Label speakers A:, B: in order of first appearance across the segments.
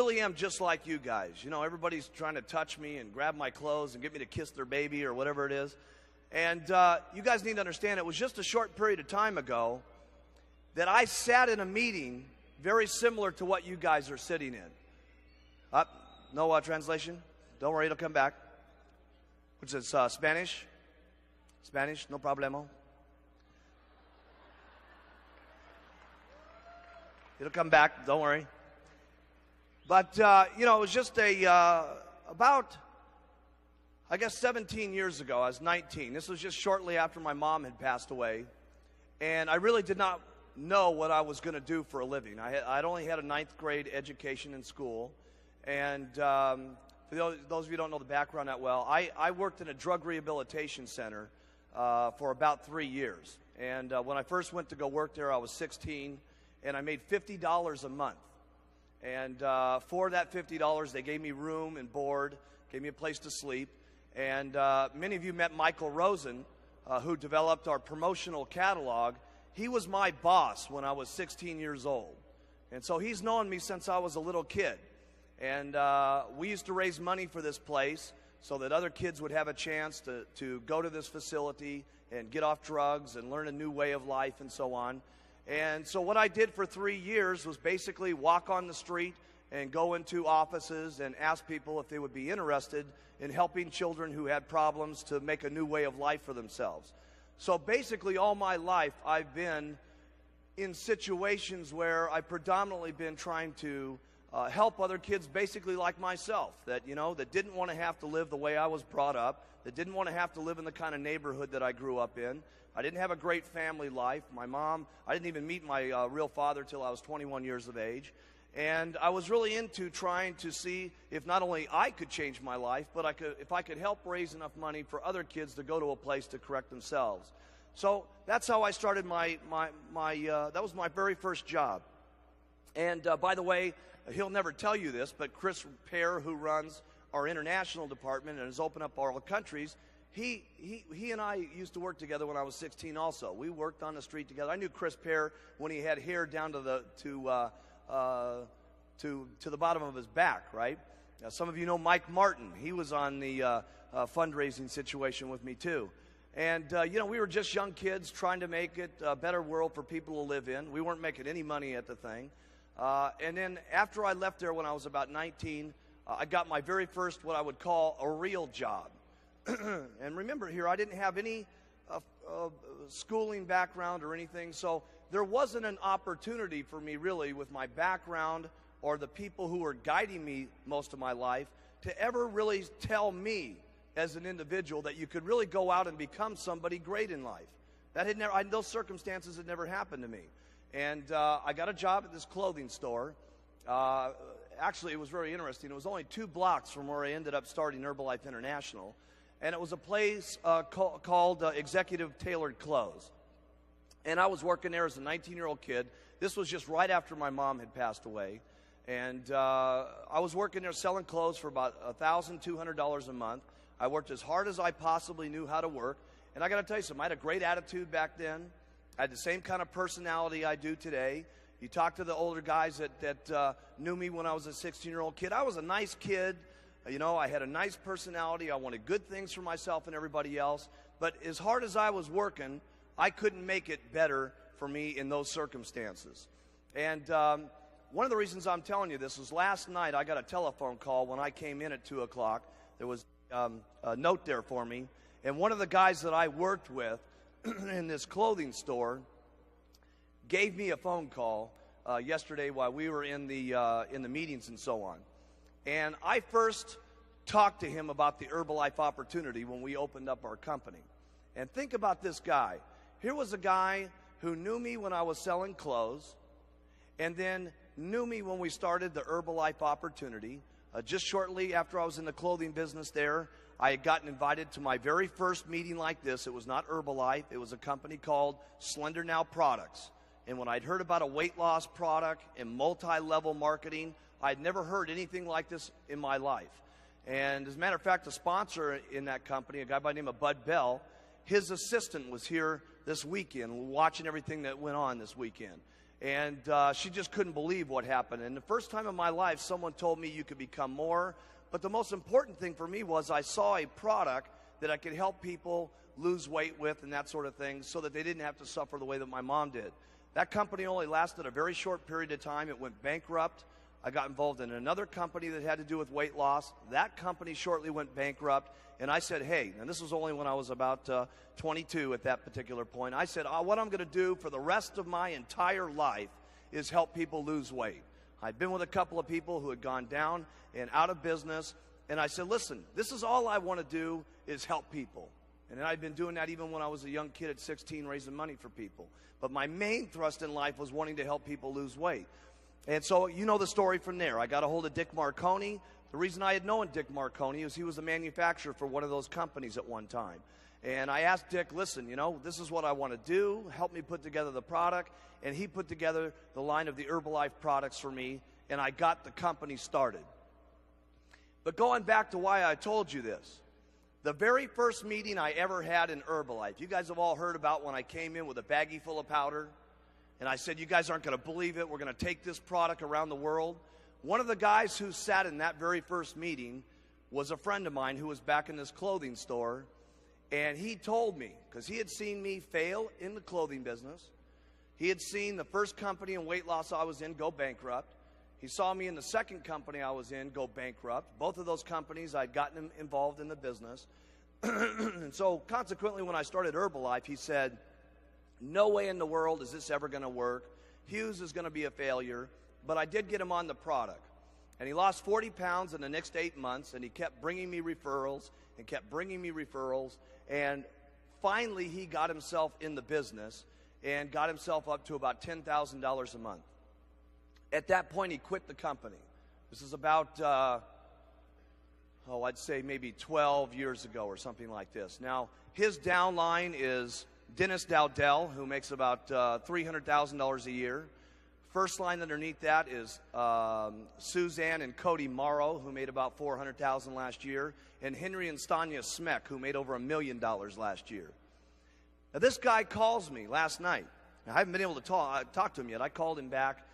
A: really am just like you guys. You know, everybody's trying to touch me and grab my clothes and get me to kiss their baby or whatever it is. And you guys need to understand, it was just a short period of time ago that I sat in a meeting very similar to what you guys are sitting in. No translation? Don't worry, it'll come back. Which is Spanish? Spanish, no problemo. It'll come back, don't worry. But, you know, it was just about, I guess, 17 years ago. I was 19. This was just shortly after my mom had passed away. And I really did not know what I was going to do for a living. I'd only had a 9th grade education in school. And for those of you who don't know the background that well, I worked in a drug rehabilitation center for about 3 years. And when I first went to go work there, I was 16, and I made $50 a month. And for that $50, they gave me room and board, gave me a place to sleep. And many of you met Michael Rosen, who developed our promotional catalog. He was my boss when I was 16 years old. And so he's known me since I was a little kid. And we used to raise money for this place so that other kids would have a chance to go to this facility and get off drugs and learn a new way of life and so on. And so what I did for 3 years was basically walk on the street and go into offices and ask people if they would be interested in helping children who had problems to make a new way of life for themselves. So basically all my life I've been in situations where I've predominantly been trying to help other kids basically like myself, that, you know, that didn't want to have to live the way I was brought up, that didn't want to have to live in the kind of neighborhood that I grew up in. I didn't have a great family life. My mom, I didn't even meet my real father till I was 21 years of age. And I was really into trying to see if not only I could change my life, but if I could help raise enough money for other kids to go to a place to correct themselves. So that's how I started that was my very first job. And by the way, he'll never tell you this, but Chris Pear, who runs our international department and has opened up all the countries, he and I used to work together when I was 16 also. We worked on the street together. I knew Chris Pear when he had hair down to the bottom of his back, right? Now, some of you know Mike Martin. He was on the fundraising situation with me too. And, you know, we were just young kids trying to make it a better world for people to live in. We weren't making any money at the thing. And then after I left there when I was about 19, I got my very first what I would call a real job. And remember here, I didn't have any schooling background or anything, so there wasn't an opportunity for me really with my background or the people who were guiding me most of my life to ever really tell me as an individual that you could really go out and become somebody great in life. That had never, those circumstances had never happened to me. And I got a job at this clothing store. Actually, it was very interesting. It was only 2 blocks from where I ended up starting Herbalife International. And it was a place called Executive Tailored Clothes. And I was working there as a 19-year-old kid. This was just right after my mom had passed away. And I was working there selling clothes for about $1,200 a month. I worked as hard as I possibly knew how to work. And I got to tell you something, I had a great attitude back then. I had the same kind of personality I do today. You talk to the older guys that knew me when I was a 16-year-old kid. I was a nice kid. You know, I had a nice personality. I wanted good things for myself and everybody else. But as hard as I was working, I couldn't make it better for me in those circumstances. And one of the reasons I'm telling you this was last night I got a telephone call when I came in at 2 o'clock. There was a note there for me. And one of the guys that I worked with in this clothing store gave me a phone call yesterday while we were in the meetings and so on. And I first talked to him about the Herbalife opportunity when we opened up our company. And think about this guy. Here was a guy who knew me when I was selling clothes and then knew me when we started the Herbalife opportunity. Just shortly after I was in the clothing business there, I had gotten invited to my very first meeting like this. It was not Herbalife. It was a company called Slender Now Products. And when I'd heard about a weight loss product and multi-level marketing, I'd never heard anything like this in my life. And as a matter of fact, the sponsor in that company, a guy by the name of Bud Bell, his assistant was here this weekend watching everything that went on this weekend. And she just couldn't believe what happened. And the first time in my life, someone told me you could become more. But the most important thing for me was I saw a product that I could help people lose weight with and that sort of thing so that they didn't have to suffer the way that my mom did. That company only lasted a very short period of time. It went bankrupt. I got involved in another company that had to do with weight loss. That company shortly went bankrupt. And I said, hey, and this was only when I was about 22 at that particular point. I said, what I'm going to do for the rest of my entire life is help people lose weight. I'd been with a couple of people who had gone down and out of business. And I said, listen, this is all I want to do is help people. And I'd been doing that even when I was a young kid at 16, raising money for people. But my main thrust in life was wanting to help people lose weight. And so you know the story from there. I got a hold of Dick Marconi. The reason I had known Dick Marconi is he was a manufacturer for one of those companies at one time. And I asked Dick, listen, this is what I want to do. Help me put together the product. And he put together the line of the Herbalife products for me, and I got the company started. But going back to why I told you this, the very first meeting I ever had in Herbalife, you guys have all heard about when I came in with a baggie full of powder, and I said, you guys aren't going to believe it. We're going to take this product around the world. One of the guys who sat in that very first meeting was a friend of mine who was back in this clothing store, and he told me, because he had seen me fail in the clothing business, he had seen the first company in weight loss I was in go bankrupt. He saw me in the second company I was in go bankrupt. Both of those companies, I'd gotten him involved in the business. And so consequently, when I started Herbalife, he said, no way in the world is this ever going to work. Hughes is going to be a failure. But I did get him on the product. And he lost 40 pounds in the next 8 months, and he kept bringing me referrals and kept bringing me referrals. And finally, he got himself in the business and got himself up to about $10,000 a month. At that point, he quit the company. This is about, I'd say maybe 12 years ago or something like this. Now, his downline is Dennis Dowdell, who makes about $300,000 a year. First line underneath that is Suzanne and Cody Morrow, who made about $400,000 last year, and Henry and Stanya Smeck, who made over $1 million last year. Now, this guy calls me last night. Now, I haven't been able to talk to him yet. I called him back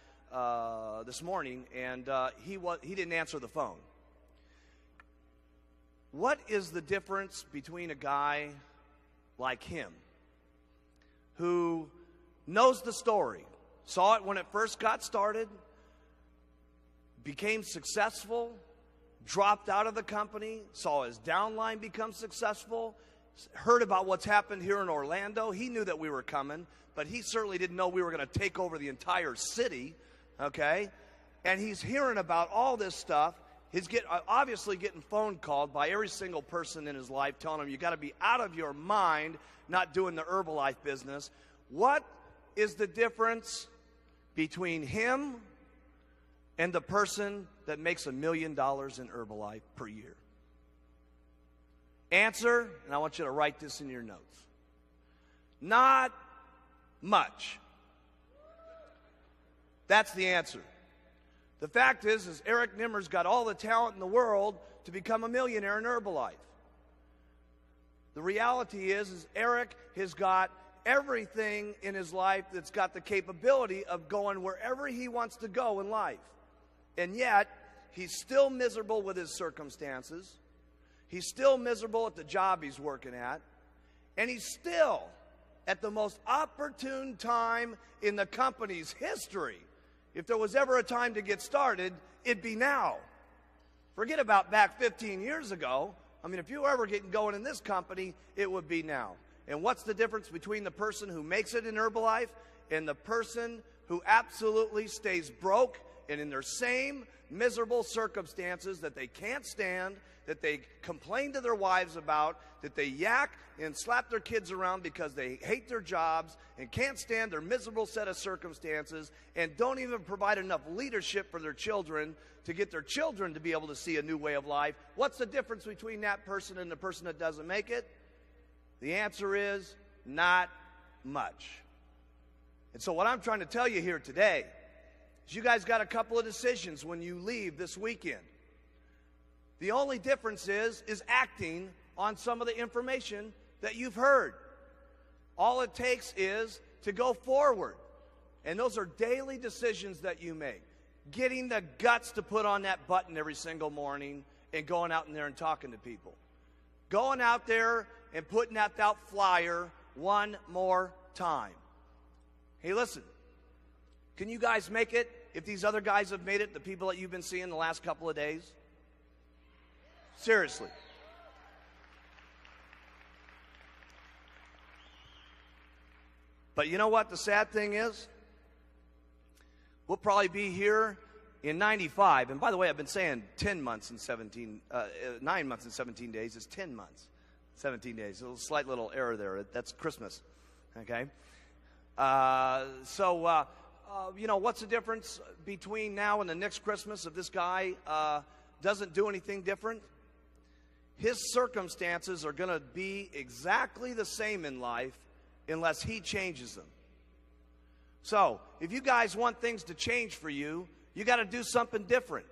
A: this morning, and he didn't answer the phone. What is the difference between a guy like him, who knows the story, saw it when it first got started, became successful, dropped out of the company, saw his downline become successful, heard about what's happened here in Orlando? He knew that we were coming, but he certainly didn't know we were going to take over the entire city, okay? And he's hearing about all this stuff. He's obviously getting phone called by every single person in his life telling him, you got to be out of your mind not doing the Herbalife business. What is the difference between him and the person that makes $1 million in Herbalife per year? Answer, and I want you to write this in your notes. Not much. That's the answer. The fact is Eric Nimmer's got all the talent in the world to become a millionaire in Herbalife. The reality is Eric has got everything in his life that's got the capability of going wherever he wants to go in life. And yet, he's still miserable with his circumstances. He's still miserable at the job he's working at. And he's still at the most opportune time in the company's history. If there was ever a time to get started, it'd be now. Forget about back 15 years ago. I mean, if you were ever getting going in this company, it would be now. And what's the difference between the person who makes it in Herbalife and the person who absolutely stays broke and in their same miserable circumstances that they can't stand, that they complain to their wives about, that they yak and slap their kids around because they hate their jobs and can't stand their miserable set of circumstances and don't even provide enough leadership for their children to get their children to be able to see a new way of life? What's the difference between that person and the person that doesn't make it? The answer is not much. And so what I'm trying to tell you here today is you guys got a couple of decisions when you leave this weekend. The only difference is acting on some of the information that you've heard. All it takes is to go forward. And those are daily decisions that you make. Getting the guts to put on that button every single morning and going out in there and talking to people. Going out there and putting out that flyer one more time. Hey, listen, can you guys make it if these other guys have made it, the people that you've been seeing the last couple of days? Seriously. But you know what the sad thing is? We'll probably be here in 95. And by the way, I've been saying 10 months and 9 months and 17 days is 10 months, 17 days. A slight little error there. That's Christmas, okay? You know, what's the difference between now and the next Christmas if this guy doesn't do anything different? His circumstances are going to be exactly the same in life unless he changes them. So, if you guys want things to change for you, you got to do something different.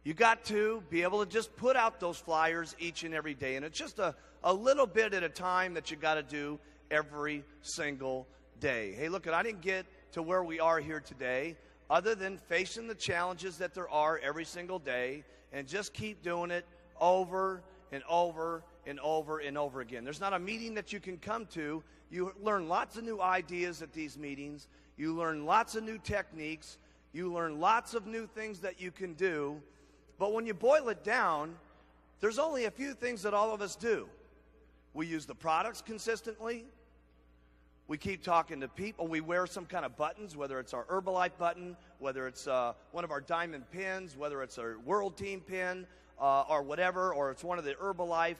A: You got to be able to just put out those flyers each and every day. And it's just a little bit at a time that you got to do every single day. Hey, look, I didn't get to where we are here today other than facing the challenges that there are every single day and just keep doing it over and over and over and over again. There's not a meeting that you can come to. You learn lots of new ideas at these meetings. You learn lots of new techniques. You learn lots of new things that you can do. But when you boil it down, there's only a few things that all of us do. We use the products consistently. We keep talking to people. We wear some kind of buttons, whether it's our Herbalife button, whether it's one of our diamond pins, whether it's our World Team pin, or whatever, or it's one of the Herbalife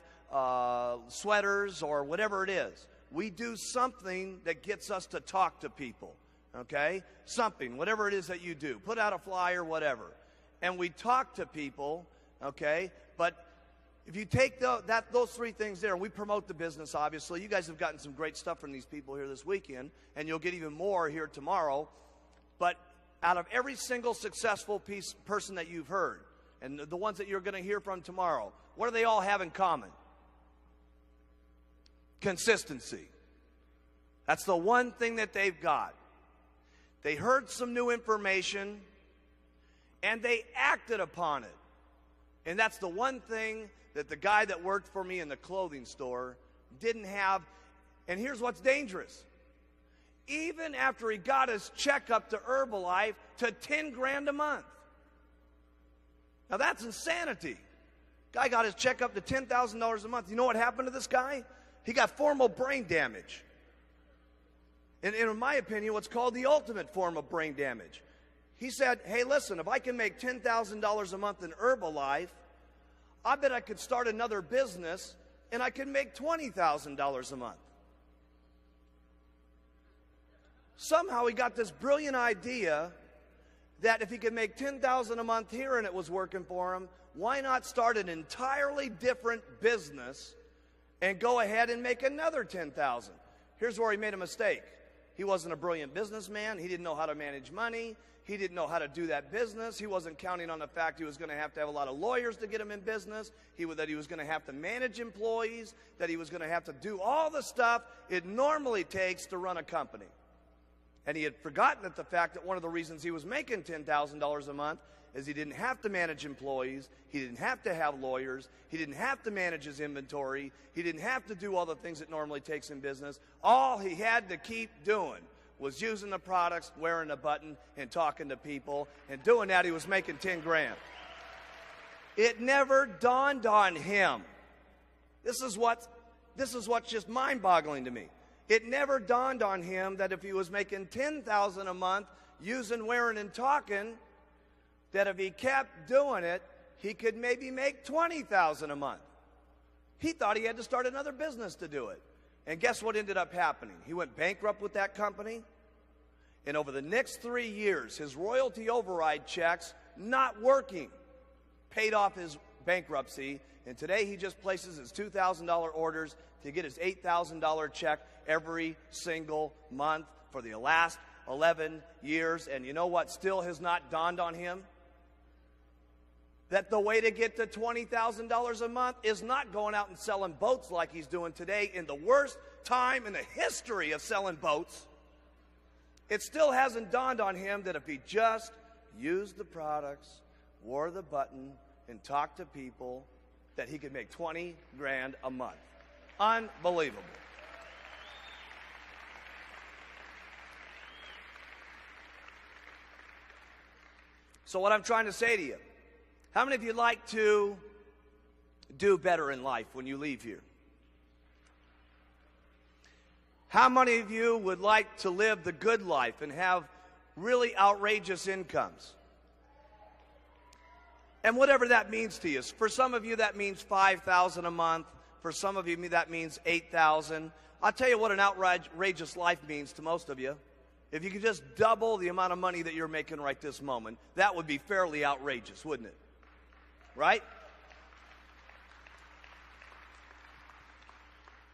A: sweaters, or whatever it is. We do something that gets us to talk to people, okay? Something, whatever it is that you do. Put out a flyer, whatever. And we talk to people, okay? But if you take those three things there, we promote the business, obviously. You guys have gotten some great stuff from these people here this weekend, and you'll get even more here tomorrow. But out of every single successful person that you've heard, and the ones that you're going to hear from tomorrow, what do they all have in common? Consistency. That's the one thing that they've got. They heard some new information, and they acted upon it. And that's the one thing that the guy that worked for me in the clothing store didn't have. And here's what's dangerous. Even after he got his checkup to Herbalife to 10 grand a month. Now that's insanity. Guy got his checkup to $10,000 a month. You know what happened to this guy? He got formal brain damage. And in my opinion, what's called the ultimate form of brain damage. He said, hey, listen, if I can make $10,000 a month in Herbalife, I bet I could start another business and I could make $20,000 a month. Somehow he got this brilliant idea that if he could make $10,000 a month here and it was working for him, why not start an entirely different business and go ahead and make another $10,000? Here's where he made a mistake. He wasn't a brilliant businessman. He didn't know how to manage money. He didn't know how to do that business. He wasn't counting on the fact he was going to have a lot of lawyers to get him in business, that he was going to have to manage employees, that he was going to have to do all the stuff it normally takes to run a company. And he had forgotten the fact that one of the reasons he was making $10,000 a month is he didn't have to manage employees, he didn't have to have lawyers, he didn't have to manage his inventory, he didn't have to do all the things it normally takes in business. All he had to keep doing was using the products, wearing a button, and talking to people. And doing that, he was making 10 grand. It never dawned on him. This is what's just mind-boggling to me. It never dawned on him that if he was making $10,000 a month using, wearing, and talking, that if he kept doing it, he could maybe make $20,000 a month. He thought he had to start another business to do it. And guess what ended up happening? He went bankrupt with that company. And over the next 3 years, his royalty override checks, not working, paid off his bankruptcy. And today he just places his $2,000 orders to get his $8,000 check every single month for the last 11 years. And you know what still has not dawned on him? That the way to get to $20,000 a month is not going out and selling boats like he's doing today in the worst time in the history of selling boats. it still hasn't dawned on him that if he just used the products, wore the button, and talked to people, that he could make 20 grand a month. Unbelievable. So what I'm trying to say to you, how many of you like to do better in life when you leave here? How many of you would like to live the good life and have really outrageous incomes? And whatever that means to you. For some of you, that means $5,000 a month. For some of you, that means $8,000. I'll tell you what an outrageous life means to most of you. If you could just double the amount of money that you're making right this moment, that would be fairly outrageous, wouldn't it? Right?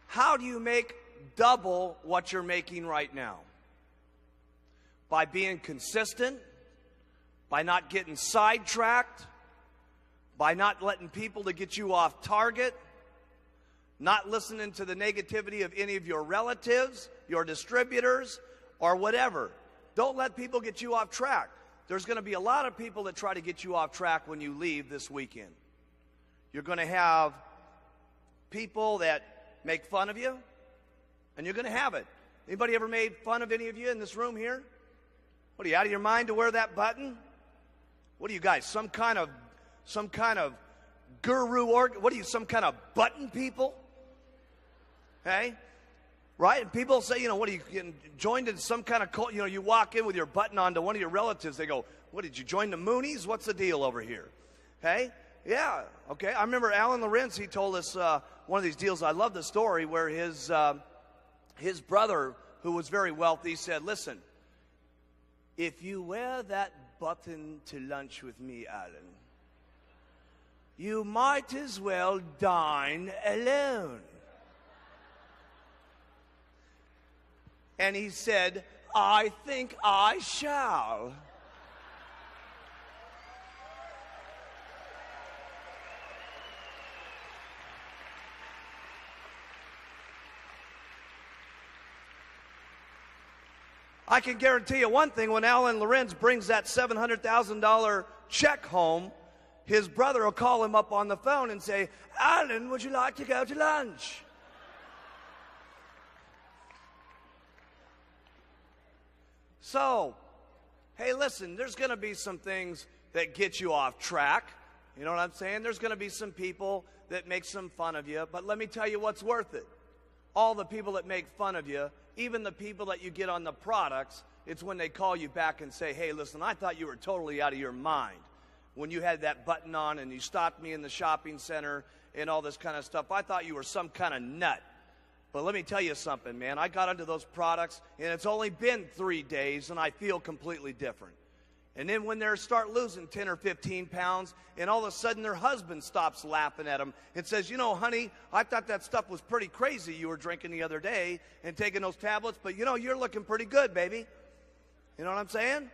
A: How do you make double what you're making right now? By being consistent, by not getting sidetracked, by not letting people to get you off target, not listening to the negativity of any of your relatives, your distributors, or whatever. Don't let people get you off track. There's going to be a lot of people that try to get you off track when you leave this weekend. You're going to have people that make fun of you, and you're going to have it. Anybody ever made fun of any of you in this room here? What, are you out of your mind to wear that button? What are you guys, some kind of guru, what are you, some kind of button people? Hey? Right? And people say, what are you getting joined in some kind of cult? You walk in with your button on to one of your relatives. They go, what, did you join the Moonies? What's the deal over here? Hey? Yeah. Okay. I remember Alan Lorenz, he told us one of these deals. I love the story where his brother, who was very wealthy, said, listen, if you wear that button to lunch with me, Alan, you might as well dine alone. And he said, I think I shall. I can guarantee you one thing, when Alan Lorenz brings that $700,000 check home, his brother will call him up on the phone and say, Alan, would you like to go to lunch? So, hey, listen, there's going to be some things that get you off track. You know what I'm saying? There's going to be some people that make some fun of you, but let me tell you what's worth it. All the people that make fun of you, even the people that you get on the products, it's when they call you back and say, hey, listen, I thought you were totally out of your mind when you had that button on and you stopped me in the shopping center and all this kind of stuff. I thought you were some kind of nut. But let me tell you something, man. I got into those products, and it's only been 3 days, and I feel completely different. And then when they start losing 10 or 15 pounds, and all of a sudden their husband stops laughing at them and says, honey, I thought that stuff was pretty crazy you were drinking the other day and taking those tablets, but you're looking pretty good, baby. You know what I'm saying?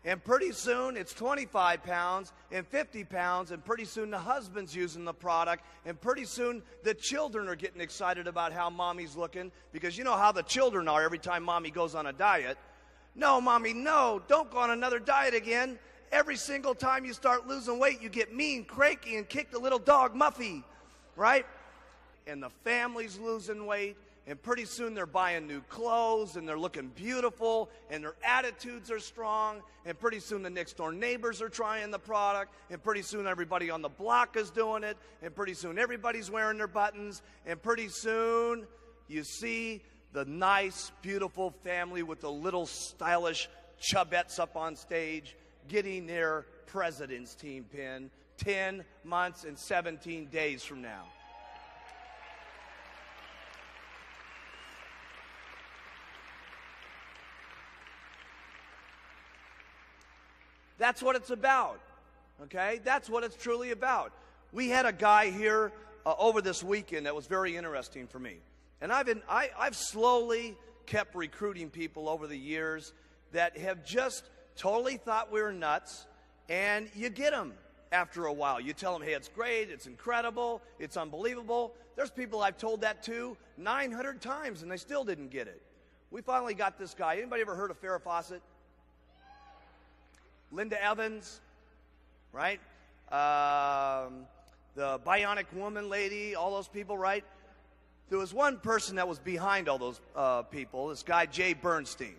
A: And pretty soon it's 25 pounds and 50 pounds, and pretty soon the husband's using the product, and pretty soon the children are getting excited about how mommy's looking, because you know how the children are every time mommy goes on a diet. No, mommy, no, don't go on another diet again. Every single time you start losing weight, you get mean, cranky, and kick the little dog Muffy, right? And the family's losing weight, and pretty soon they're buying new clothes, and they're looking beautiful, and their attitudes are strong, and pretty soon the next door neighbors are trying the product, and pretty soon everybody on the block is doing it, and pretty soon everybody's wearing their buttons, and pretty soon you see the nice, beautiful family with the little stylish chubettes up on stage getting their president's team pin 10 months and 17 days from now. That's what it's about, okay? That's what it's truly about. We had a guy here over this weekend that was very interesting for me. And I've slowly kept recruiting people over the years that have just totally thought we were nuts, and you get them after a while. You tell them, hey, it's great, it's incredible, it's unbelievable. There's people I've told that to 900 times, and they still didn't get it. We finally got this guy. Anybody ever heard of Farrah Fawcett? Linda Evans, right? The Bionic Woman lady, all those people, right? There was one person that was behind all those people, this guy, Jay Bernstein.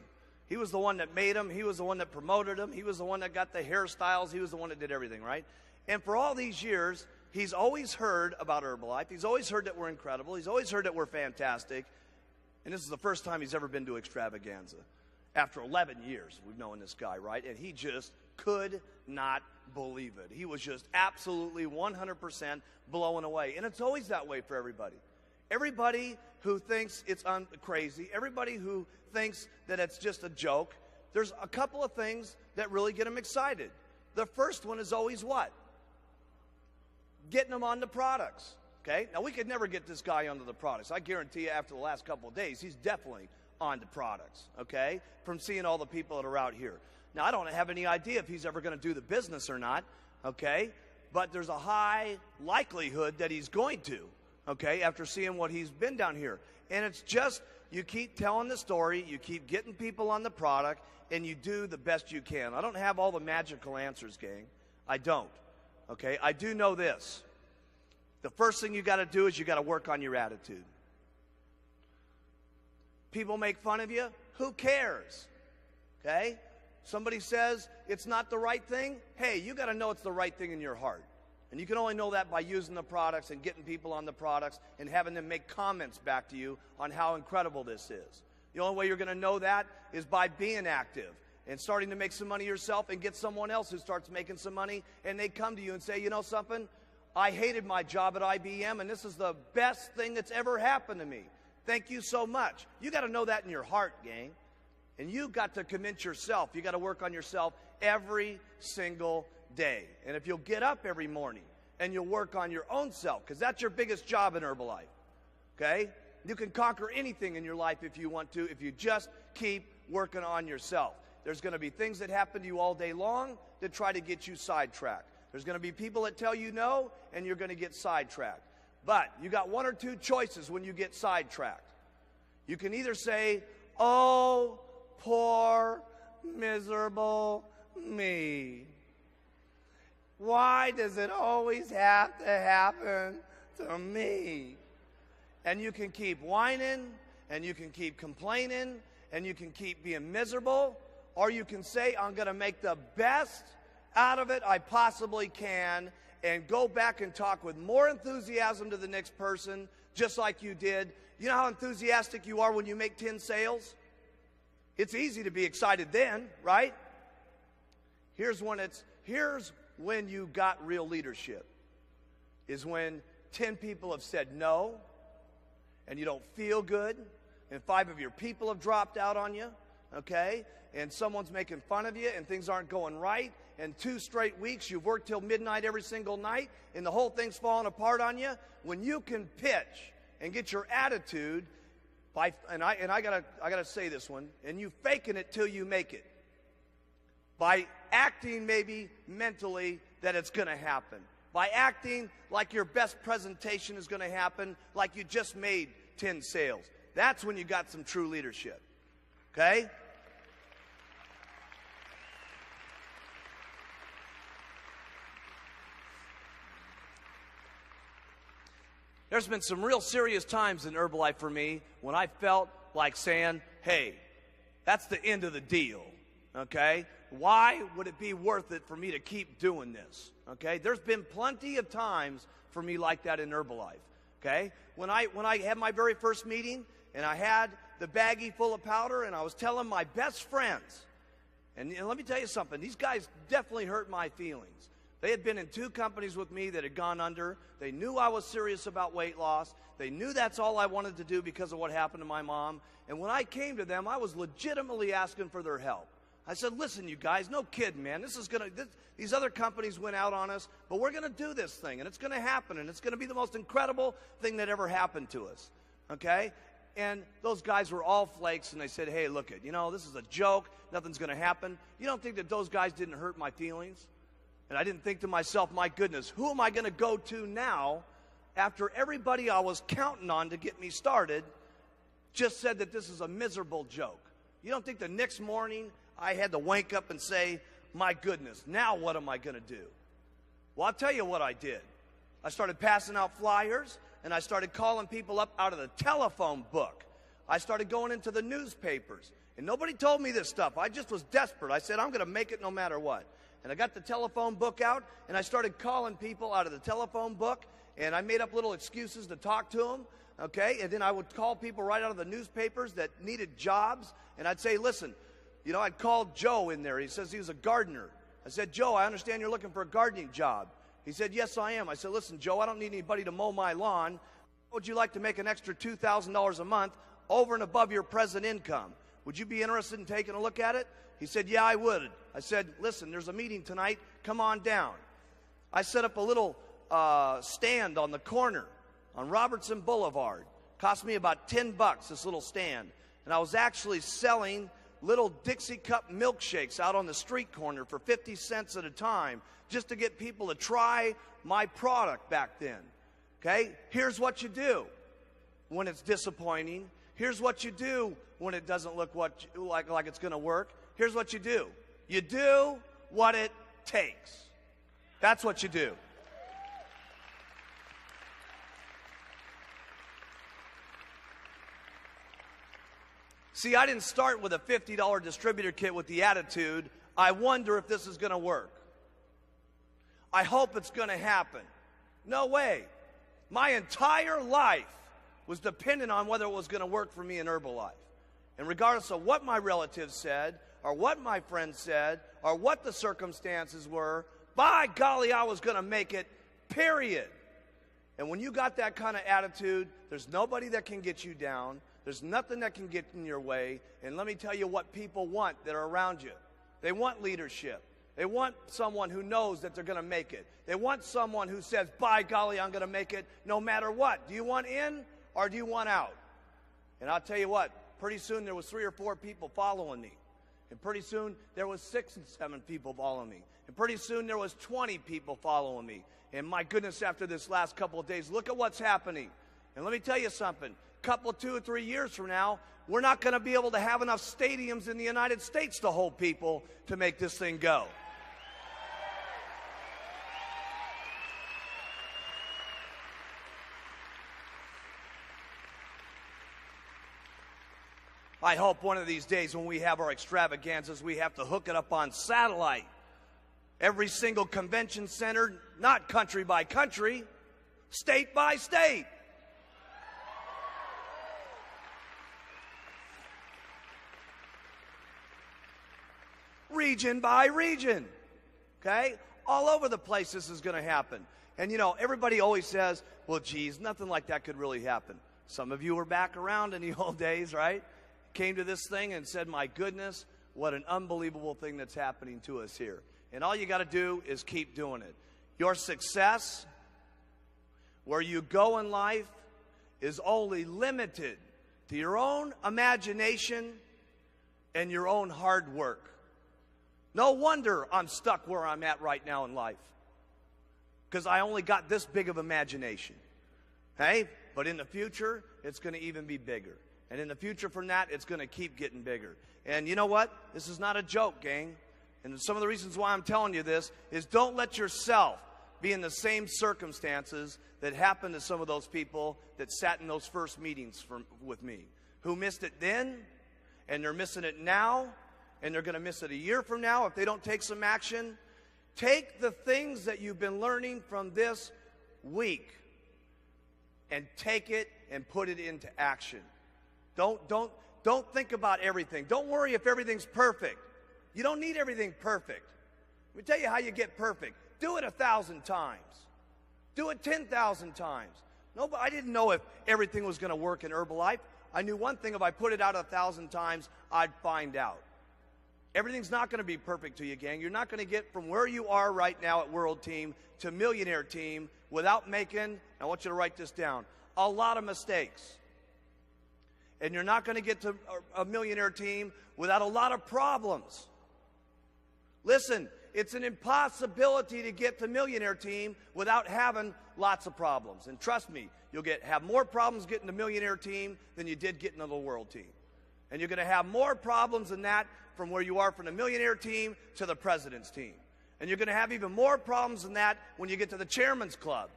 A: He was the one that made them. He was the one that promoted them. He was the one that got the hairstyles. He was the one that did everything, right? And for all these years, he's always heard about Herbalife. He's always heard that we're incredible. He's always heard that we're fantastic. And this is the first time he's ever been to Extravaganza. After 11 years, we've known this guy, right? And he just could not believe it. He was just absolutely 100% blown away. And it's always that way for everybody. Everybody who thinks it's crazy, everybody who thinks that it's just a joke, there's a couple of things that really get them excited. The first one is always what? Getting them on the products. Okay? Now, we could never get this guy onto the products. I guarantee you after the last couple of days, he's definitely on the products, okay, from seeing all the people that are out here. Now, I don't have any idea if he's ever going to do the business or not, okay, but there's a high likelihood that he's going to, okay, after seeing what he's been down here. And it's just, you keep telling the story, you keep getting people on the product, and you do the best you can. I don't have all the magical answers, gang. I don't, okay? I do know this. The first thing you got to do is you got to work on your attitude. People make fun of you. Who cares? Okay? Somebody says it's not the right thing. Hey, you got to know it's the right thing in your heart. And you can only know that by using the products and getting people on the products and having them make comments back to you on how incredible this is. The only way you're going to know that is by being active and starting to make some money yourself and get someone else who starts making some money, and they come to you and say, you know something? I hated my job at IBM, and this is the best thing that's ever happened to me. Thank you so much. You got to know that in your heart, gang. And you got to convince yourself. You got to work on yourself every single day. And if you'll get up every morning and you'll work on your own self, because that's your biggest job in Herbalife, okay? You can conquer anything in your life if you want to, if you just keep working on yourself. There's going to be things that happen to you all day long that try to get you sidetracked. There's going to be people that tell you no, and you're going to get sidetracked. But you got one or two choices when you get sidetracked. You can either say, oh, poor, miserable me. Why does it always have to happen to me? And you can keep whining, and you can keep complaining, and you can keep being miserable, or you can say, I'm going to make the best out of it I possibly can, and go back and talk with more enthusiasm to the next person, just like you did. You know how enthusiastic you are when you make 10 sales? It's easy to be excited then, right? Here's when you got real leadership, is when 10 people have said no, and you don't feel good, and 5 of your people have dropped out on you, okay? And someone's making fun of you, and things aren't going right, and 2 straight weeks you've worked till midnight every single night, and the whole thing's falling apart on you. When you can pitch and get your attitude, I gotta say this one, and you faking it till you make it. By acting maybe mentally that it's going to happen. By acting like your best presentation is going to happen, like you just made 10 sales. That's when you got some true leadership. Okay? There's been some real serious times in Herbalife for me when I felt like saying, hey, that's the end of the deal, okay? Why would it be worth it for me to keep doing this, okay? There's been plenty of times for me like that in Herbalife, okay? When I had my very first meeting and I had the baggie full of powder and I was telling my best friends, and let me tell you something, these guys definitely hurt my feelings. They had been in 2 companies with me that had gone under. They knew I was serious about weight loss. They knew that's all I wanted to do because of what happened to my mom. And when I came to them, I was legitimately asking for their help. I said, listen, you guys, no kidding, man. These other companies went out on us, but we're going to do this thing, and it's going to happen, and it's going to be the most incredible thing that ever happened to us, okay? And those guys were all flakes, and they said, hey, look it, this is a joke. Nothing's going to happen. You don't think that those guys didn't hurt my feelings? And I didn't think to myself, my goodness, who am I going to go to now after everybody I was counting on to get me started just said that this is a miserable joke. You don't think the next morning I had to wake up and say, my goodness, now what am I going to do? Well, I'll tell you what I did. I started passing out flyers, and I started calling people up out of the telephone book. I started going into the newspapers, and nobody told me this stuff. I just was desperate. I said, I'm going to make it no matter what. And I got the telephone book out, and I started calling people out of the telephone book, and I made up little excuses to talk to them, okay? And then I would call people right out of the newspapers that needed jobs, and I'd say, listen, you know, I'd call Joe in there. He says he was a gardener. I said, Joe, I understand you're looking for a gardening job. He said, yes, I am. I said, listen, Joe, I don't need anybody to mow my lawn. How would you like to make an extra $2,000 a month over and above your present income? Would you be interested in taking a look at it? He said, yeah, I would. I said, listen, there's a meeting tonight. Come on down. I set up a little stand on the corner on Robertson Boulevard. Cost me about $10, this little stand. And I was actually selling little Dixie cup milkshakes out on the street corner for 50 cents at a time just to get people to try my product back then. Okay? Here's what you do when it's disappointing. Here's what you do when it doesn't look like it's going to work. Here's what you do. You do what it takes. That's what you do. See, I didn't start with a $50 distributor kit with the attitude, I wonder if this is going to work. I hope it's going to happen. No way. My entire life was dependent on whether it was going to work for me in Herbalife. And regardless of what my relatives said, or what my friends said, or what the circumstances were, by golly, I was going to make it, period. And when you got that kind of attitude, there's nobody that can get you down. There's nothing that can get in your way. And let me tell you what people want that are around you. They want leadership. They want someone who knows that they're going to make it. They want someone who says, by golly, I'm going to make it no matter what. Do you want in or do you want out? And I'll tell you what, pretty soon there was 3 or 4 people following me. And pretty soon there was 6 and 7 people following me. And pretty soon there was 20 people following me. And my goodness, after this last couple of days, look at what's happening. And let me tell you something. Couple, 2 or 3 years from now, we're not going to be able to have enough stadiums in the United States to hold people to make this thing go. I hope one of these days when we have our extravaganzas, we have to hook it up on satellite. Every single convention center, not country by country, state by state. Region by region, okay? All over the place this is going to happen. And, you know, everybody always says, well, geez, nothing like that could really happen. Some of you were back around in the old days, right? Came to this thing and said, my goodness, what an unbelievable thing that's happening to us here. And all you got to do is keep doing it. Your success, where you go in life, is only limited to your own imagination and your own hard work. No wonder I'm stuck where I'm at right now in life, because I only got this big of imagination. Hey, but in the future, it's going to even be bigger. And in the future from that, it's going to keep getting bigger. And you know what? This is not a joke, gang. And some of the reasons why I'm telling you this is don't let yourself be in the same circumstances that happened to some of those people that sat in those first meetings with me, who missed it then, and they're missing it now, and they're going to miss it a year from now if they don't take some action. Take the things that you've been learning from this week and take it and put it into action. Don't think about everything. Don't worry if everything's perfect. You don't need everything perfect. Let me tell you how you get perfect. Do it 1,000 times. Do it 10,000 times. No, but I didn't know if everything was going to work in Herbalife. I knew one thing: if I put it out 1,000 times, I'd find out. Everything's not going to be perfect to you, gang. You're not going to get from where you are right now at World Team to Millionaire Team without making, I want you to write this down, a lot of mistakes. And you're not going to get to a Millionaire Team without a lot of problems. Listen, it's an impossibility to get the millionaire team without having lots of problems. And trust me, you'll have more problems getting the millionaire team than you did getting the world team. And you're going to have more problems than that from where you are from the millionaire team to the president's team. And you're going to have even more problems than that when you get to the chairman's club.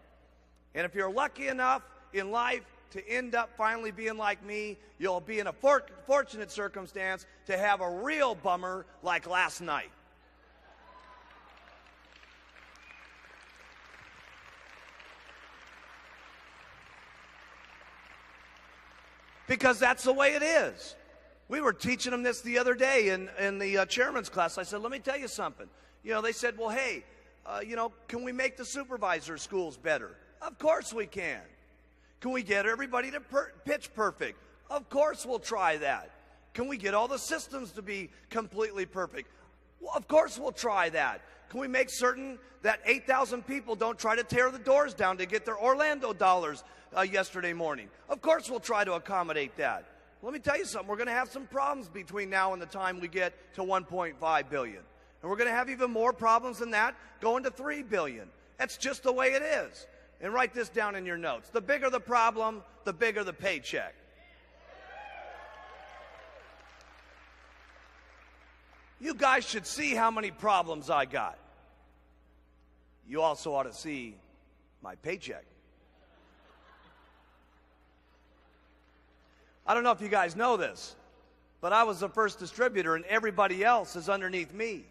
A: And if you're lucky enough in life to end up finally being like me, you'll be in a fortunate circumstance to have a real bummer like last night. Because that's the way it is. We were teaching them this the other day in the chairman's class. I said, let me tell you something. You know, they said, well, hey, can we make the supervisor schools better? Of course we can. Can we get everybody to pitch perfect? Of course we'll try that. Can we get all the systems to be completely perfect? Well, of course we'll try that. Can we make certain that 8,000 people don't try to tear the doors down to get their Orlando dollars yesterday morning? Of course we'll try to accommodate that. Let me tell you something. We're going to have some problems between now and the time we get to 1.5 billion. And we're going to have even more problems than that going to 3 billion. That's just the way it is. And write this down in your notes. The bigger the problem, the bigger the paycheck. You guys should see how many problems I got. You also ought to see my paycheck. I don't know if you guys know this, but I was the first distributor and everybody else is underneath me.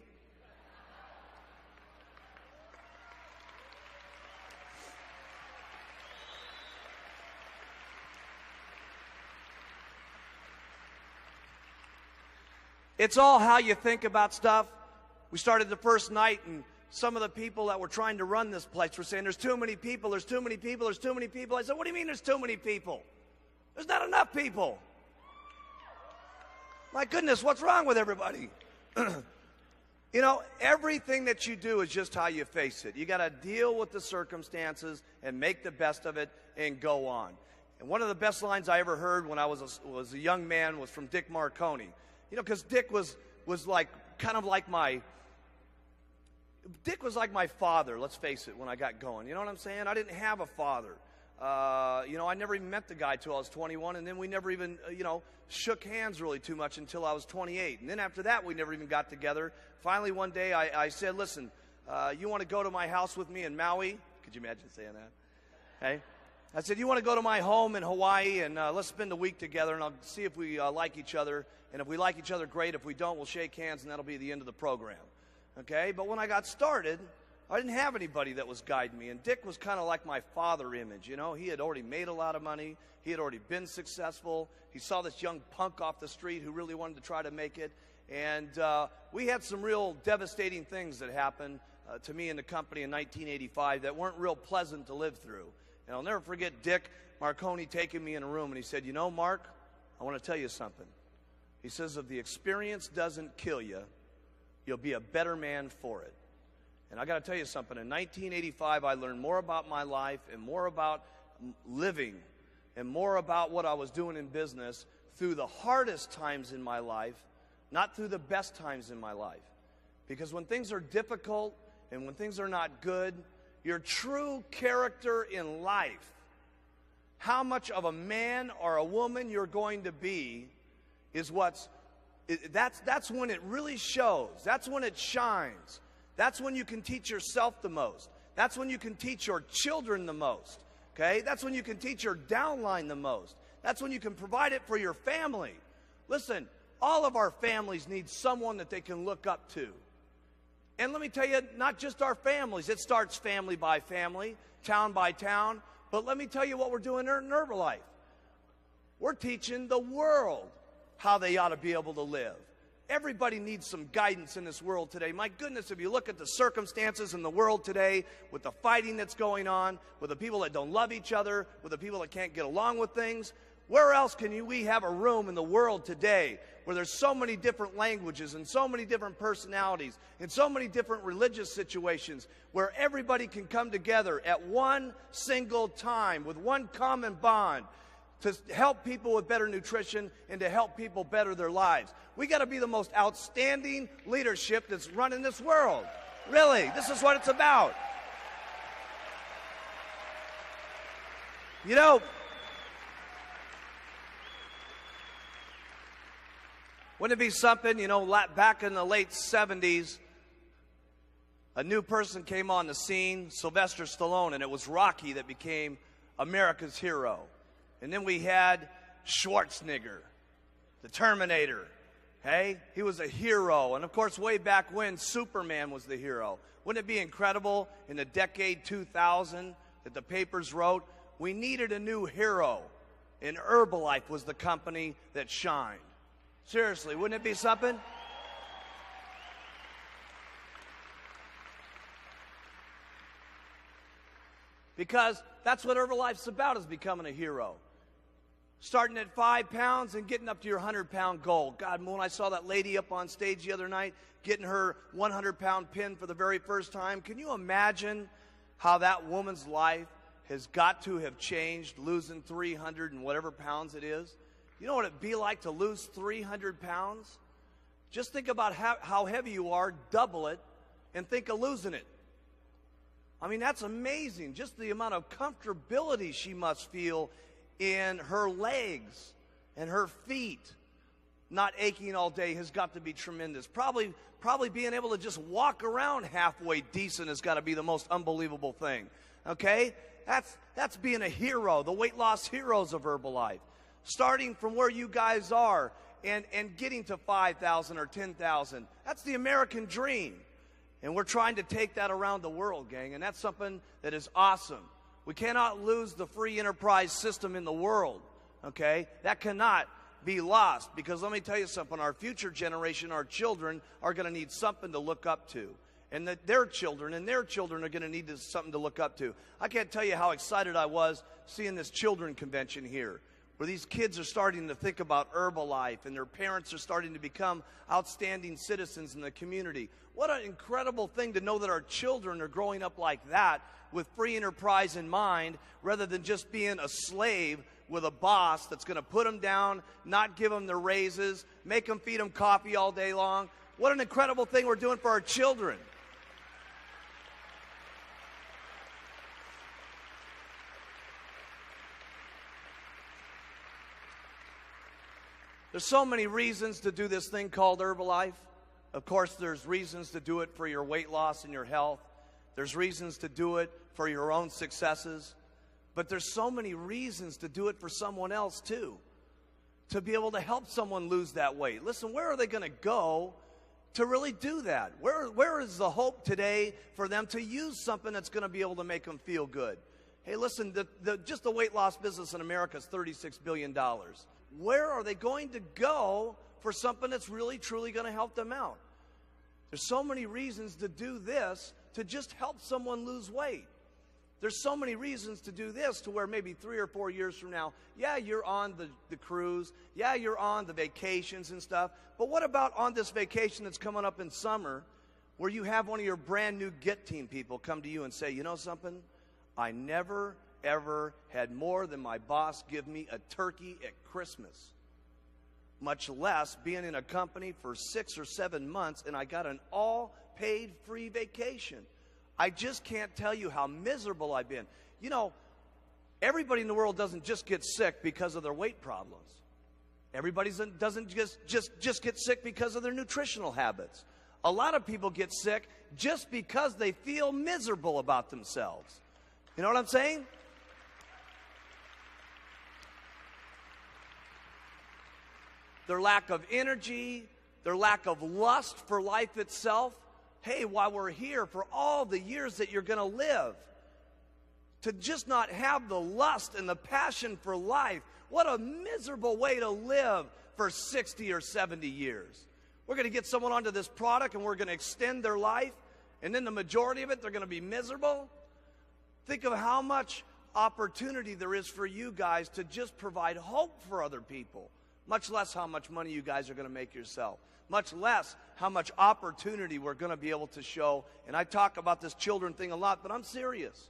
A: It's all how you think about stuff. We started the first night, and some of the people that were trying to run this place were saying, there's too many people, there's too many people, there's too many people. I said, what do you mean there's too many people? There's not enough people. My goodness, what's wrong with everybody? You know, everything that you do is just how you face it. You got to deal with the circumstances and make the best of it and go on. And one of the best lines I ever heard when I was a young man was from Dick Marconi. You know, because Dick was like Dick was like my father, let's face it, when I got going. You know what I'm saying? I didn't have a father. I never even met the guy till I was 21, and then we never even, shook hands really too much until I was 28. And then after that, we never even got together. Finally, one day, I said, listen, you want to go to my house with me in Maui? Could you imagine saying that? Hey? I said, you want to go to my home in Hawaii, and let's spend the week together, and I'll see if we like each other. And if we like each other, great. If we don't, we'll shake hands, and that'll be the end of the program. Okay? But when I got started, I didn't have anybody that was guiding me. And Dick was kind of like my father image. You know, he had already made a lot of money. He had already been successful. He saw this young punk off the street who really wanted to try to make it. And we had some real devastating things that happened to me and the company in 1985 that weren't real pleasant to live through. And I'll never forget Dick Marconi taking me in a room, and he said, you know, Mark, I want to tell you something. He says, if the experience doesn't kill you, you'll be a better man for it. And I got to tell you something. In 1985, I learned more about my life and more about living and more about what I was doing in business through the hardest times in my life, not through the best times in my life. Because when things are difficult and when things are not good, your true character in life, how much of a man or a woman you're going to be, is that's when it really shows. That's when it shines. That's when you can teach yourself the most. That's when you can teach your children the most. Okay? That's when you can teach your downline the most. That's when you can provide it for your family. Listen, all of our families need someone that they can look up to. And let me tell you, not just our families. It starts family by family, town by town. But let me tell you what we're doing in Herbalife. We're teaching the world how they ought to be able to live. Everybody needs some guidance in this world today. My goodness, if you look at the circumstances in the world today, with the fighting that's going on, with the people that don't love each other, with the people that can't get along with things, where else can we have a room in the world today where there's so many different languages and so many different personalities and so many different religious situations where everybody can come together at one single time with one common bond to help people with better nutrition and to help people better their lives. We got to be the most outstanding leadership that's running this world. Really, this is what it's about. You know, wouldn't it be something, back in the late 70s, a new person came on the scene, Sylvester Stallone, and it was Rocky that became America's hero. And then we had Schwarzenegger, the Terminator. Hey, he was a hero. And of course, way back when, Superman was the hero. Wouldn't it be incredible in the decade 2000 that the papers wrote, we needed a new hero, and Herbalife was the company that shined. Seriously, wouldn't it be something? Because that's what Herbalife's about, is becoming a hero. Starting at 5 pounds and getting up to your 100-pound goal. God, when I saw that lady up on stage the other night getting her 100-pound pin for the very first time, can you imagine how that woman's life has got to have changed, losing 300 and whatever pounds it is? You know what it'd be like to lose 300 pounds? Just think about how heavy you are, double it, and think of losing it. I mean, that's amazing. Just the amount of comfortability she must feel in her legs and her feet not aching all day has got to be tremendous. Probably being able to just walk around halfway decent has got to be the most unbelievable thing. Okay? That's being a hero, the weight loss heroes of Herbalife. Starting from where you guys are and getting to 5,000 or 10,000. That's the American dream. And we're trying to take that around the world, gang, and that's something that is awesome. We cannot lose the free enterprise system in the world, okay? That cannot be lost, because let me tell you something, our future generation, our children, are going to need something to look up to. And that their children are going to need something to look up to. I can't tell you how excited I was seeing this children convention here, where these kids are starting to think about Herbalife, and their parents are starting to become outstanding citizens in the community. What an incredible thing to know that our children are growing up like that, with free enterprise in mind, rather than just being a slave with a boss that's going to put them down, not give them their raises, make them feed them coffee all day long. What an incredible thing we're doing for our children. There's so many reasons to do this thing called Herbalife. Of course, there's reasons to do it for your weight loss and your health. There's reasons to do it for your own successes. But there's so many reasons to do it for someone else too. To be able to help someone lose that weight. Listen, where are they going to go to really do that? Where is the hope today for them to use something that's going to be able to make them feel good? Hey, listen, just the weight loss business in America is $36 billion. Where are they going to go for something that's really, truly going to help them out? There's so many reasons to do this, to just help someone lose weight. There's so many reasons to do this to where maybe 3 or 4 years from now, yeah, you're on the cruise, yeah, you're on the vacations and stuff, but what about on this vacation that's coming up in summer, where you have one of your brand new Get Team people come to you and say, you know something, I never ever had more than my boss give me a turkey at Christmas, much less being in a company for 6 or 7 months and I got an all-paid free vacation. I just can't tell you how miserable I've been. You know, everybody in the world doesn't just get sick because of their weight problems. Everybody doesn't just get sick because of their nutritional habits. A lot of people get sick just because they feel miserable about themselves. You know what I'm saying? Their lack of energy, their lack of lust for life itself. Hey, while we're here, for all the years that you're going to live, to just not have the lust and the passion for life, what a miserable way to live for 60 or 70 years. We're going to get someone onto this product and we're going to extend their life, and then the majority of it, they're going to be miserable. Think of how much opportunity there is for you guys to just provide hope for other people. Much less how much money you guys are going to make yourself. Much less how much opportunity we're going to be able to show. And I talk about this children thing a lot, but I'm serious.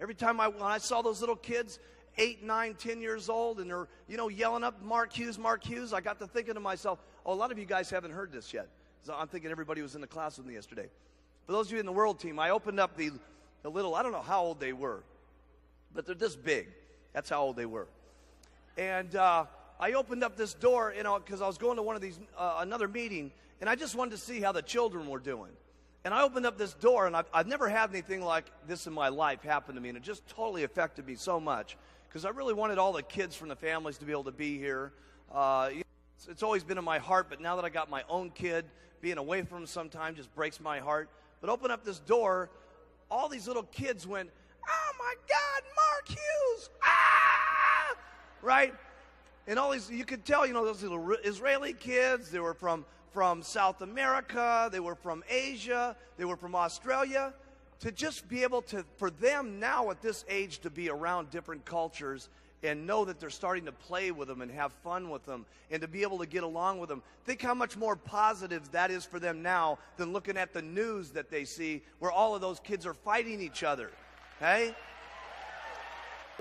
A: Every time when I saw those little kids, 8, 9, 10 years old, and they're, yelling up, Mark Hughes, Mark Hughes, I got to thinking to myself, oh, a lot of you guys haven't heard this yet. So I'm thinking everybody was in the class with me yesterday. For those of you in the World Team, I opened up the little, I don't know how old they were, but they're this big. That's how old they were. And I opened up this door, because I was going to one of these, another meeting, and I just wanted to see how the children were doing. And I opened up this door, and I've never had anything like this in my life happen to me, and it just totally affected me so much, because I really wanted all the kids from the families to be able to be here. It's always been in my heart, but now that I got my own kid, being away from him sometimes just breaks my heart. But open up this door, all these little kids went, "Oh my God, Mark Hughes!" Ah! Right? And all these, you could tell, those little Israeli kids, they were from South America, they were from Asia, they were from Australia. To just be able to, for them now at this age, to be around different cultures and know that they're starting to play with them and have fun with them and to be able to get along with them. Think how much more positive that is for them now than looking at the news that they see where all of those kids are fighting each other. Okay?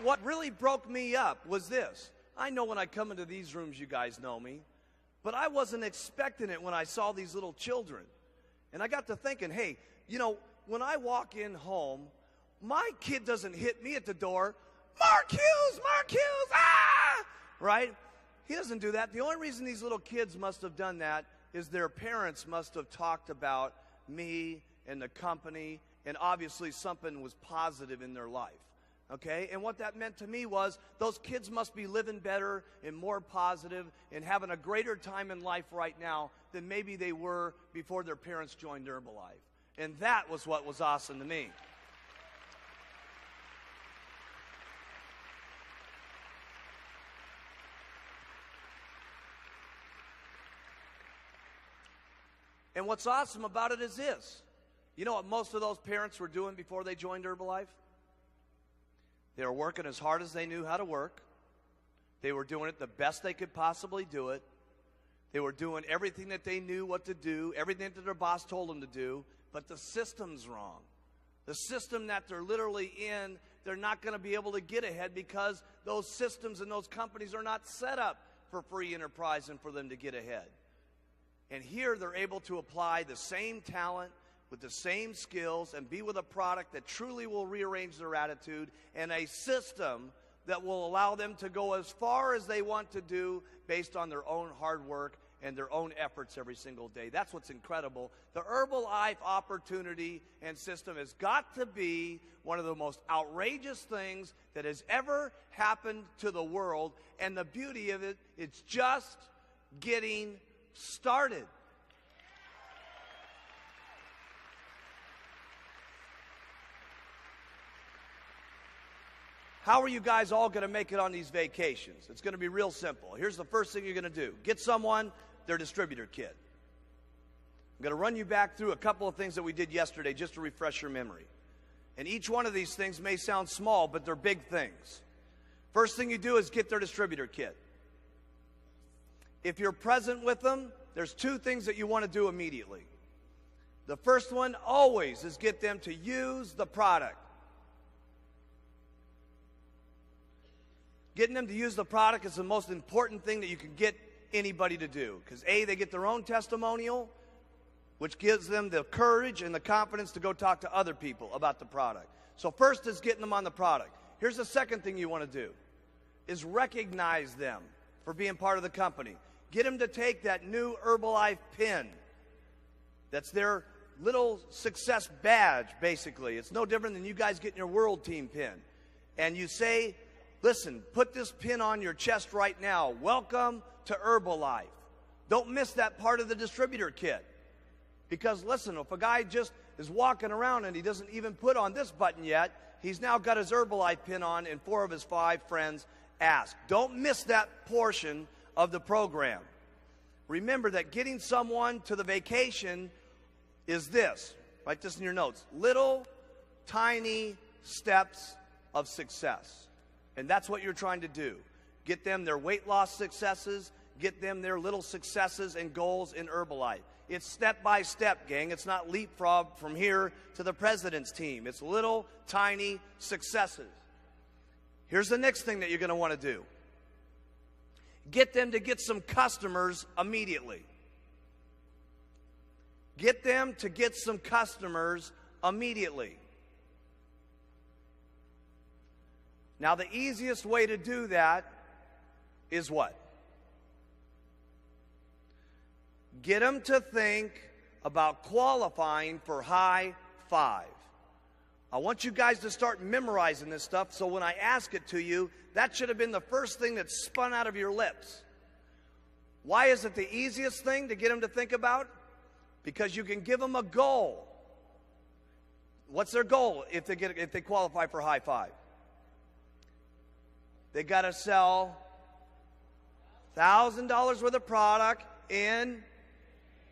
A: What really broke me up was this. I know when I come into these rooms, you guys know me, but I wasn't expecting it when I saw these little children. And I got to thinking, hey, when I walk in home, my kid doesn't hit me at the door, "Mark Hughes, ah!" Right? He doesn't do that. The only reason these little kids must have done that is their parents must have talked about me and the company, and obviously something was positive in their life. Okay? And what that meant to me was those kids must be living better and more positive and having a greater time in life right now than maybe they were before their parents joined Herbalife. And that was what was awesome to me. And what's awesome about it is this. You know what most of those parents were doing before they joined Herbalife? They were working as hard as they knew how to work. They were doing it the best they could possibly do it. They were doing everything that they knew what to do, everything that their boss told them to do, but the system's wrong. The system that they're literally in, they're not going to be able to get ahead because those systems and those companies are not set up for free enterprise and for them to get ahead. And here they're able to apply the same talent with the same skills and be with a product that truly will rearrange their attitude and a system that will allow them to go as far as they want to do based on their own hard work and their own efforts every single day. That's what's incredible. The Herbalife opportunity and system has got to be one of the most outrageous things that has ever happened to the world. And the beauty of it, it's just getting started. How are you guys all going to make it on these vacations? It's going to be real simple. Here's the first thing you're going to do. Get someone their distributor kit. I'm going to run you back through a couple of things that we did yesterday just to refresh your memory. And each one of these things may sound small, but they're big things. First thing you do is get their distributor kit. If you're present with them, there's two things that you want to do immediately. The first one always is get them to use the product. Getting them to use the product is the most important thing that you can get anybody to do. Because A, they get their own testimonial, which gives them the courage and the confidence to go talk to other people about the product. So first is getting them on the product. Here's the second thing you want to do, is recognize them for being part of the company. Get them to take that new Herbalife pin. That's their little success badge, basically. It's no different than you guys getting your World Team pin. And you say, listen, put this pin on your chest right now. Welcome to Herbalife. Don't miss that part of the distributor kit. Because listen, if a guy just is walking around and he doesn't even put on this button yet, he's now got his Herbalife pin on and 4 of his 5 friends ask. Don't miss that portion of the program. Remember that getting someone to the vacation is this. Write this in your notes. Little, tiny steps of success. And that's what you're trying to do. Get them their weight loss successes. Get them their little successes and goals in Herbalife. It's step by step, gang. It's not leapfrog from here to the president's team. It's little, tiny successes. Here's the next thing that you're going to want to do. Get them to get some customers immediately. Get them to get some customers immediately. Now, the easiest way to do that is what? Get them to think about qualifying for high five. I want you guys to start memorizing this stuff, so when I ask it to you, that should have been the first thing that spun out of your lips. Why is it the easiest thing to get them to think about? Because you can give them a goal. What's their goal if they qualify for high five? They got to sell $1,000 worth of product in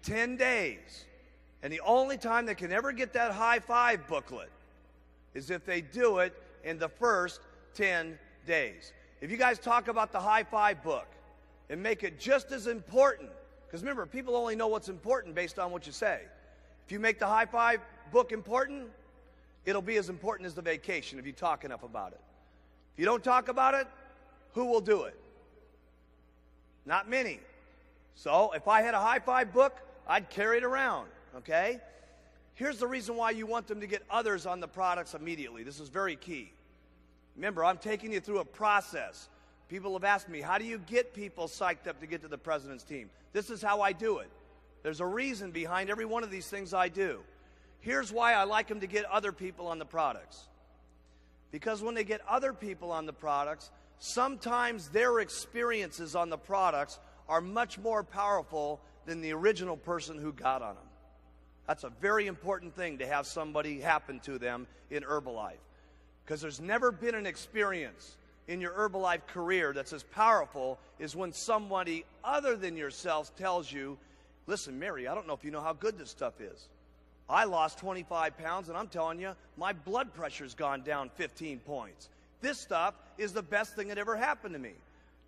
A: 10 days. And the only time they can ever get that high five booklet is if they do it in the first 10 days. If you guys talk about the high five book and make it just as important, because remember, people only know what's important based on what you say. If you make the high five book important, it'll be as important as the vacation if you talk enough about it. If you don't talk about it, who will do it? Not many. So if I had a high five book, I'd carry it around, okay? Here's the reason why you want them to get others on the products immediately. This is very key. Remember, I'm taking you through a process. People have asked me, how do you get people psyched up to get to the president's team? This is how I do it. There's a reason behind every one of these things I do. Here's why I like them to get other people on the products. Because when they get other people on the products, sometimes their experiences on the products are much more powerful than the original person who got on them. That's a very important thing to have somebody happen to them in Herbalife. Because there's never been an experience in your Herbalife career that's as powerful as when somebody other than yourself tells you, listen, Mary, I don't know if you know how good this stuff is. I lost 25 pounds, and I'm telling you, my blood pressure's gone down 15 points. This stuff is the best thing that ever happened to me.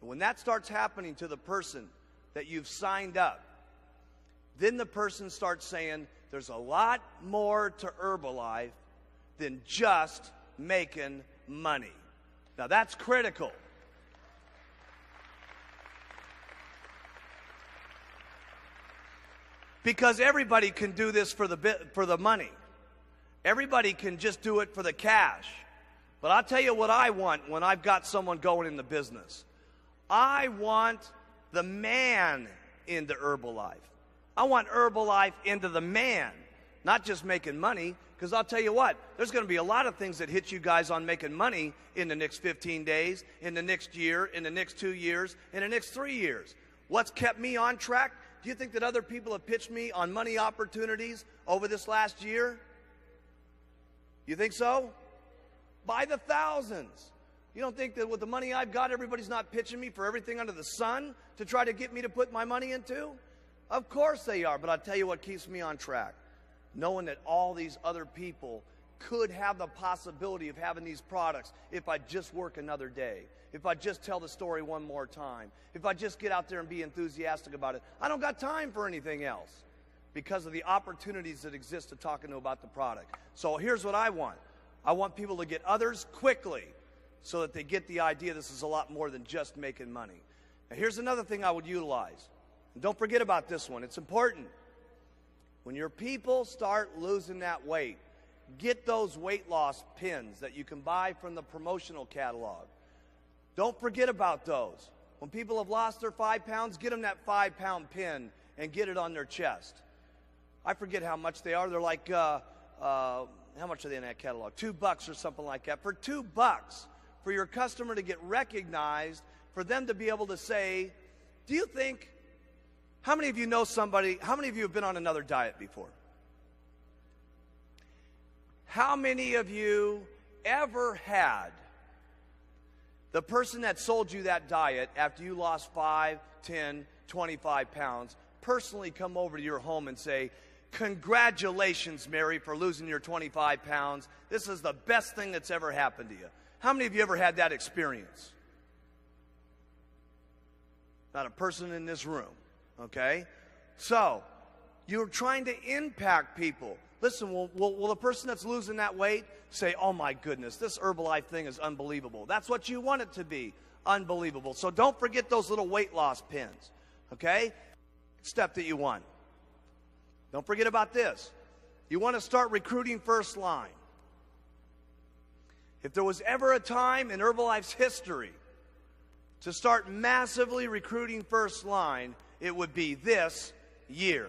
A: And when that starts happening to the person that you've signed up, then the person starts saying, there's a lot more to Herbalife than just making money. Now that's critical. Because everybody can do this for the money. Everybody can just do it for the cash. But I'll tell you what I want when I've got someone going in the business. I want the man into Herbalife. I want Herbalife into the man, not just making money. Because I'll tell you what, there's going to be a lot of things that hit you guys on making money in the next 15 days, in the next year, in the next 2 years, in the next 3 years. What's kept me on track? Do you think that other people have pitched me on money opportunities over this last year? You think so? By the thousands. You don't think that with the money I've got, everybody's not pitching me for everything under the sun to try to get me to put my money into? Of course they are, but I'll tell you what keeps me on track. Knowing that all these other people could have the possibility of having these products if I just work another day, if I just tell the story one more time, if I just get out there and be enthusiastic about it. I don't got time for anything else because of the opportunities that exist to talk to them about the product. So here's what I want. I want people to get others quickly so that they get the idea this is a lot more than just making money. Now here's another thing I would utilize. And don't forget about this one. It's important. When your people start losing that weight, get those weight loss pins that you can buy from the promotional catalog. Don't forget about those. When people have lost their 5 pounds, get them that 5-pound pin and get it on their chest. I forget how much they are. They're like, how much are they in that catalog? $2 or something like that. For $2, for your customer to get recognized, for them to be able to say, do you think, how many of you know somebody, how many of you have been on another diet before? How many of you ever had the person that sold you that diet after you lost 5, 10, 25 pounds personally come over to your home and say, congratulations, Mary, for losing your 25 pounds. This is the best thing that's ever happened to you. How many of you ever had that experience? Not a person in this room, okay? So, you're trying to impact people. Listen, will the person that's losing that weight say, oh my goodness, this Herbalife thing is unbelievable. That's what you want it to be, unbelievable. So don't forget those little weight loss pins, okay? Step that you want. Don't forget about this. You want to start recruiting first line. If there was ever a time in Herbalife's history to start massively recruiting first line, it would be this year.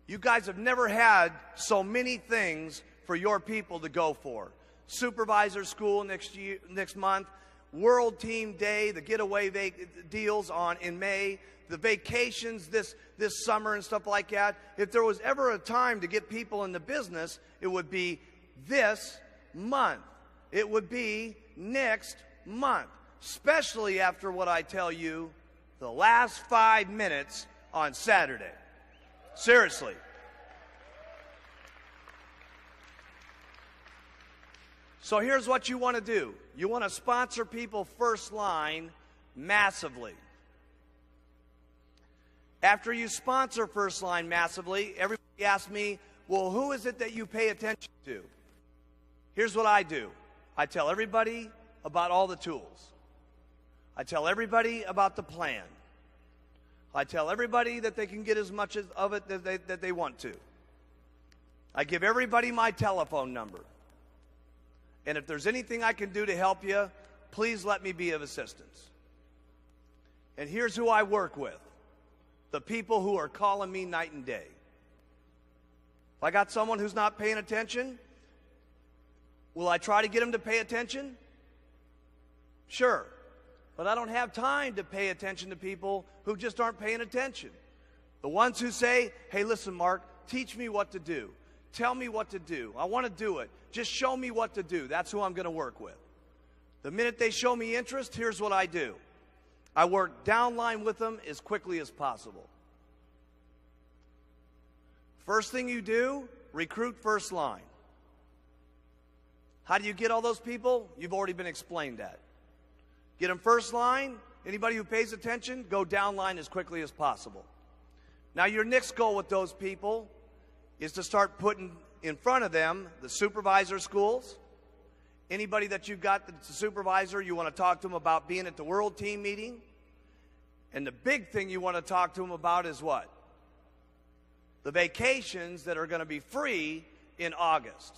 A: You guys have never had so many things for your people to go for. Supervisor school next month, World Team Day, the getaway deals in May, the vacations this summer and stuff like that. If there was ever a time to get people in the business, it would be this month. It would be next month, especially after what I tell you the last 5 minutes on Saturday. Seriously. So here's what you want to do. You want to sponsor people first line massively. After you sponsor first line massively, everybody asks me, well, who is it that you pay attention to? Here's what I do. I tell everybody about all the tools. I tell everybody about the plan. I tell everybody that they can get as much of it that they want to. I give everybody my telephone number. And if there's anything I can do to help you, please let me be of assistance. And here's who I work with. The people who are calling me night and day. If I got someone who's not paying attention, will I try to get them to pay attention? Sure. But I don't have time to pay attention to people who just aren't paying attention. The ones who say, hey, listen, Mark, teach me what to do. Tell me what to do. I want to do it. Just show me what to do. That's who I'm going to work with. The minute they show me interest, here's what I do. I work downline with them as quickly as possible. First thing you do, recruit first line. How do you get all those people? You've already been explained that. Get them first line. Anybody who pays attention, go downline as quickly as possible. Now your next goal with those people is to start putting in front of them the supervisor schools. Anybody that you've got that's a supervisor, you want to talk to them about being at the World Team meeting. And the big thing you want to talk to them about is what? The vacations that are going to be free in August.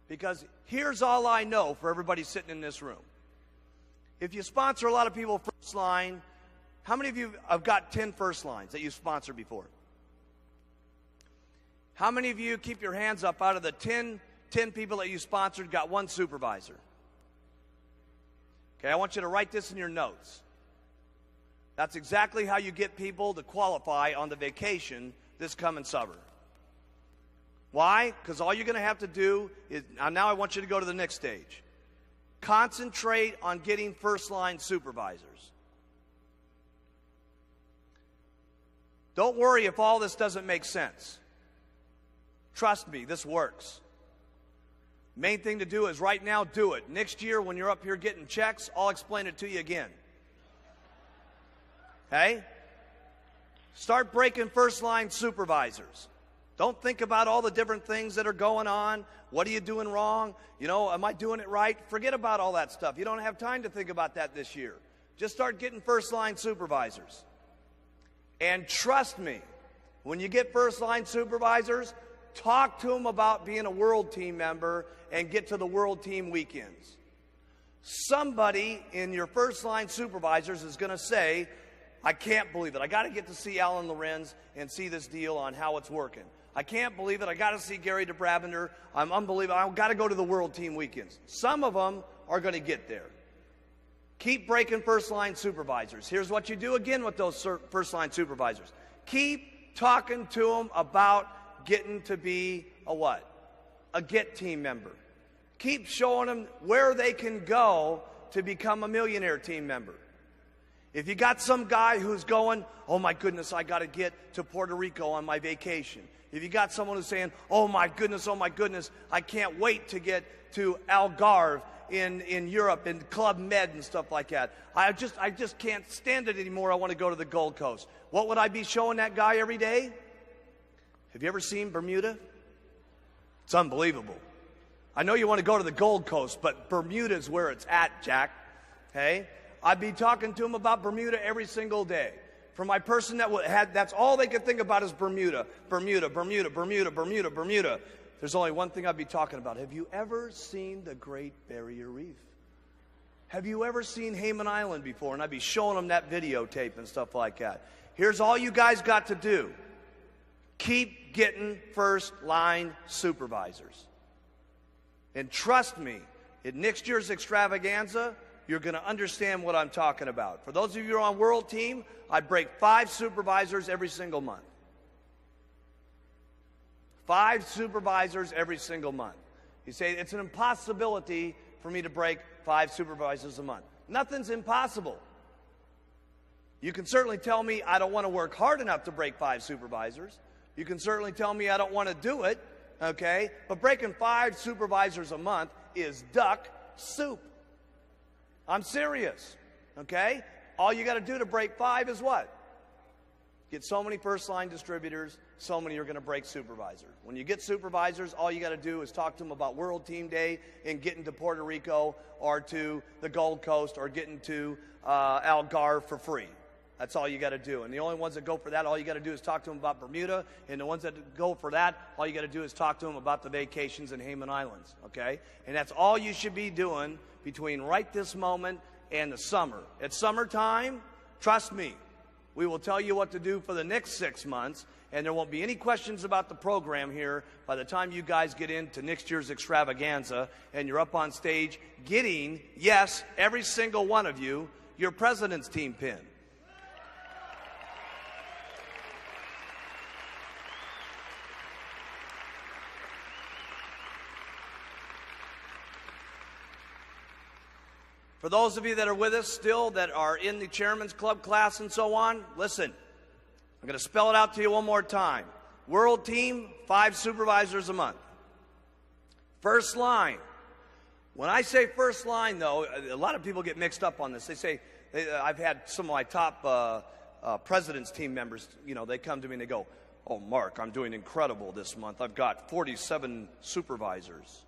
A: Because here's all I know for everybody sitting in this room. If you sponsor a lot of people first line, how many of you have got 10 first lines that you've sponsored before? How many of you, keep your hands up, out of the 10 people that you sponsored, got one supervisor? Okay, I want you to write this in your notes. That's exactly how you get people to qualify on the vacation this coming summer. Why? Because all you're going to have to do is, now I want you to go to the next stage. Concentrate on getting first-line supervisors. Don't worry if all this doesn't make sense. Trust me, this works. Main thing to do is right now do it. Next year when you're up here getting checks, I'll explain it to you again. Okay? Start breaking first-line supervisors. Don't think about all the different things that are going on. What are you doing wrong? You know, am I doing it right? Forget about all that stuff. You don't have time to think about that this year. Just start getting first-line supervisors. And trust me, when you get first-line supervisors, talk to them about being a World Team member and get to the World Team weekends. Somebody in your first-line supervisors is going to say, I can't believe it. I got to get to see Alan Lorenz and see this deal on how it's working. I can't believe it. I got to see Gary DeBravender. I'm unbelievable. I've got to go to the World Team weekends. Some of them are going to get there. Keep breaking first-line supervisors. Here's what you do again with those first-line supervisors. Keep talking to them about getting to be a what? A Get Team member. Keep showing them where they can go to become a Millionaire Team member. If you got some guy who's going, oh my goodness, I got to get to Puerto Rico on my vacation. If you got someone who's saying, oh my goodness, I can't wait to get to Algarve in Europe and Club Med and stuff like that. I just can't stand it anymore. I want to go to the Gold Coast. What would I be showing that guy every day? Have you ever seen Bermuda? It's unbelievable. I know you want to go to the Gold Coast, but Bermuda's where it's at, Jack. Okay? I'd be talking to him about Bermuda every single day. For my person that's all they could think about is Bermuda, Bermuda, Bermuda, Bermuda, Bermuda, Bermuda. There's only one thing I'd be talking about. Have you ever seen the Great Barrier Reef? Have you ever seen Hayman Island before? And I'd be showing them that videotape and stuff like that. Here's all you guys got to do. Keep getting first-line supervisors. And trust me, at next year's extravaganza, you're going to understand what I'm talking about. For those of you who are on World Team, I'd break 5 supervisors every single month. 5 supervisors every single month. You say, it's an impossibility for me to break 5 supervisors a month. Nothing's impossible. You can certainly tell me I don't want to work hard enough to break 5 supervisors. You can certainly tell me I don't want to do it, okay? But breaking 5 supervisors a month is duck soup. I'm serious, okay? All you got to do to break 5 is what? Get so many first-line distributors, so many are going to break supervisors. When you get supervisors, all you got to do is talk to them about World Team Day and getting to Puerto Rico or to the Gold Coast or getting to Algarve for free. That's all you got to do. And the only ones that go for that, all you got to do is talk to them about Bermuda. And the ones that go for that, all you got to do is talk to them about the vacations in Hayman Islands, okay? And that's all you should be doing between right this moment and the summer. At summertime, trust me, we will tell you what to do for the next 6 months, and there won't be any questions about the program here by the time you guys get into next year's extravaganza and you're up on stage getting, yes, every single one of you, your President's Team pin. For those of you that are with us still, that are in the Chairman's Club class and so on, listen, I'm going to spell it out to you one more time. World Team, 5 supervisors a month. First line. When I say first line, though, a lot of people get mixed up on this. They say, I've had some of my top President's Team members, you know, they come to me and they go, oh, Mark, I'm doing incredible this month. I've got 47 supervisors.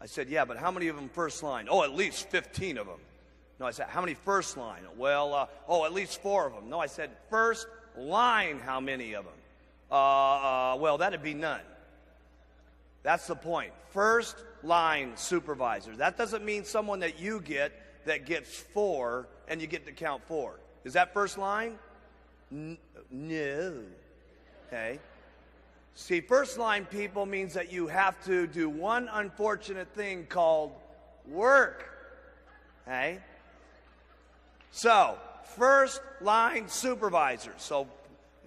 A: I said, yeah, but how many of them first line? Oh, at least 15 of them. No, I said, how many first line? Well, at least 4 of them. No, I said, first line, how many of them? Well, that'd be none. That's the point. First line supervisors. That doesn't mean someone that you get that gets 4 and you get to count 4. Is that first line? No. Okay. See, first line people means that you have to do one unfortunate thing called work. Okay? So, first line supervisors. So,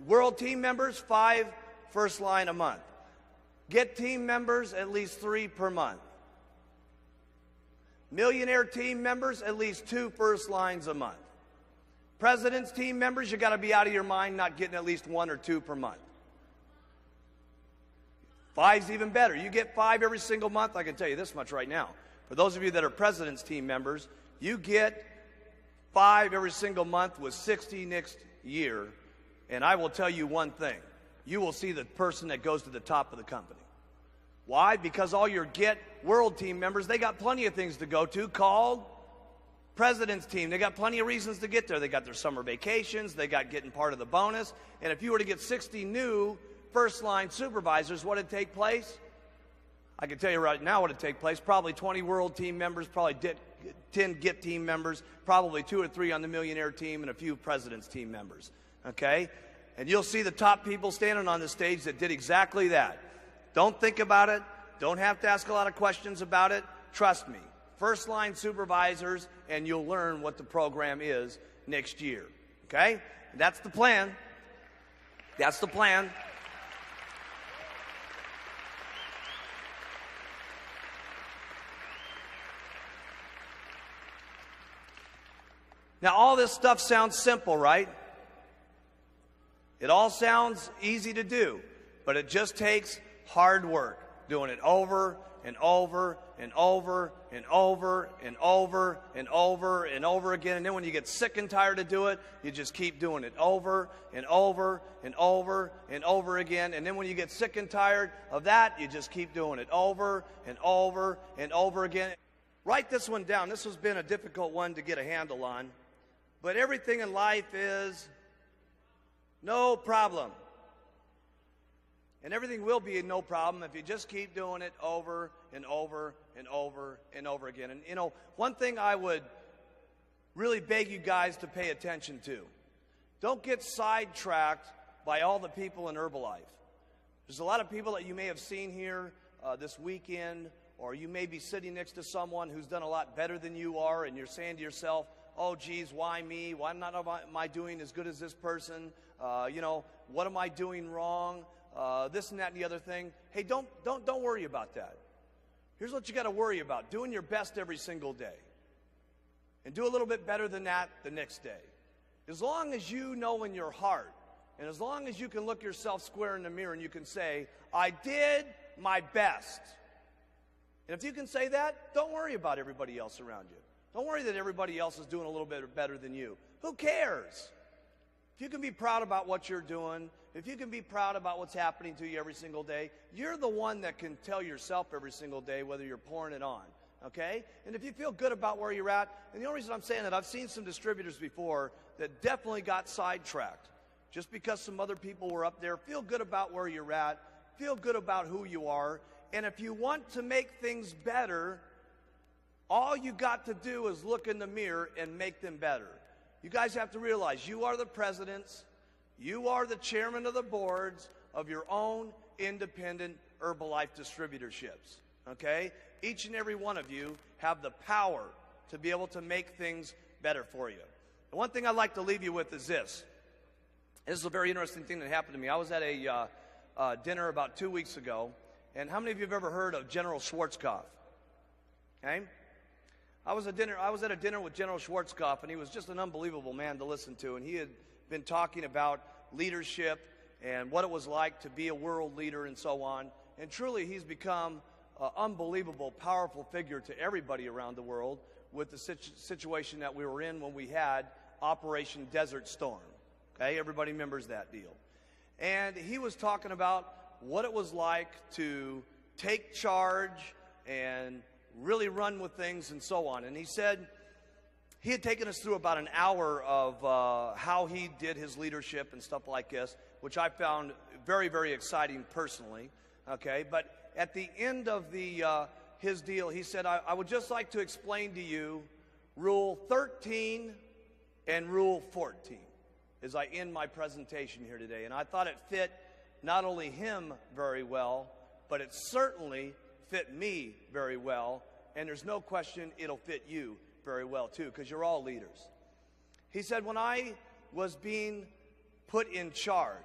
A: World Team members, 5 first line a month. Get team members, at least 3 per month. Millionaire team members, at least 2 first lines a month. President's Team members, you got to be out of your mind not getting at least 1 or 2 per month. 5's even better. You get 5 every single month. I can tell you this much right now. For those of you that are President's Team members, you get 5 every single month with 60 next year. And I will tell you one thing. You will see the person that goes to the top of the company. Why? Because all your Get World Team members, they got plenty of things to go to called President's Team. They got plenty of reasons to get there. They got their summer vacations. They got getting part of the bonus. And if you were to get 60 new first-line supervisors, what would take place? I can tell you right now what would take place. Probably 20 World Team members, probably 10 Get Team members, probably 2 or 3 on the Millionaire Team, and a few President's Team members. Okay? And you'll see the top people standing on the stage that did exactly that. Don't think about it. Don't have to ask a lot of questions about it. Trust me. First-line supervisors, and you'll learn what the program is next year. Okay? And that's the plan. That's the plan. Now, all this stuff sounds simple, right? It all sounds easy to do, but it just takes hard work, doing it over and over and over and over and over and over and over again. And then when you get sick and tired of doing it, you just keep doing it over and over and over and over again. And then when you get sick and tired of that, you just keep doing it over and over and over again. Write this one down. This has been a difficult one to get a handle on. But everything in life is no problem. And everything will be no problem if you just keep doing it over and over and over and over again. And, you know, one thing I would really beg you guys to pay attention to, don't get sidetracked by all the people in Herbalife. There's a lot of people that you may have seen here this weekend, or you may be sitting next to someone who's done a lot better than you are, and you're saying to yourself, oh, geez, why me? Why am I doing as good as this person? You know, what am I doing wrong? This and that and the other thing. Hey, don't worry about that. Here's what you got to worry about: doing your best every single day, and do a little bit better than that the next day. As long as you know in your heart, and as long as you can look yourself square in the mirror and you can say, I did my best. And if you can say that, don't worry about everybody else around you. Don't worry that everybody else is doing a little bit better than you. Who cares? If you can be proud about what you're doing, if you can be proud about what's happening to you every single day, you're the one that can tell yourself every single day whether you're pouring it on. Okay? And if you feel good about where you're at, and the only reason I'm saying that, I've seen some distributors before that definitely got sidetracked just because some other people were up there. Feel good about where you're at. Feel good about who you are. And if you want to make things better, all you got to do is look in the mirror and make them better. You guys have to realize you are the presidents, you are the chairman of the boards of your own independent Herbalife distributorships. Okay? Each and every one of you have the power to be able to make things better for you. The one thing I'd like to leave you with is this. This is a very interesting thing that happened to me. I was at a dinner about 2 weeks ago, and how many of you have ever heard of General Schwarzkopf? Okay? I was at a dinner with General Schwarzkopf, and he was just an unbelievable man to listen to, and he had been talking about leadership and what it was like to be a world leader and so on. And truly, he's become an unbelievable, powerful figure to everybody around the world with the situation that we were in when we had Operation Desert Storm. Okay, everybody remembers that deal. And he was talking about what it was like to take charge and really run with things and so on. And he said he had taken us through about an hour of how he did his leadership and stuff like this, which I found very, very exciting personally. Okay, but at the end of his deal, he said, I would just like to explain to you Rule 13 and Rule 14 as I end my presentation here today. And I thought it fit not only him very well, but it certainly fit me very well. And there's no question it'll fit you very well too, because you're all leaders. He said, when I was being put in charge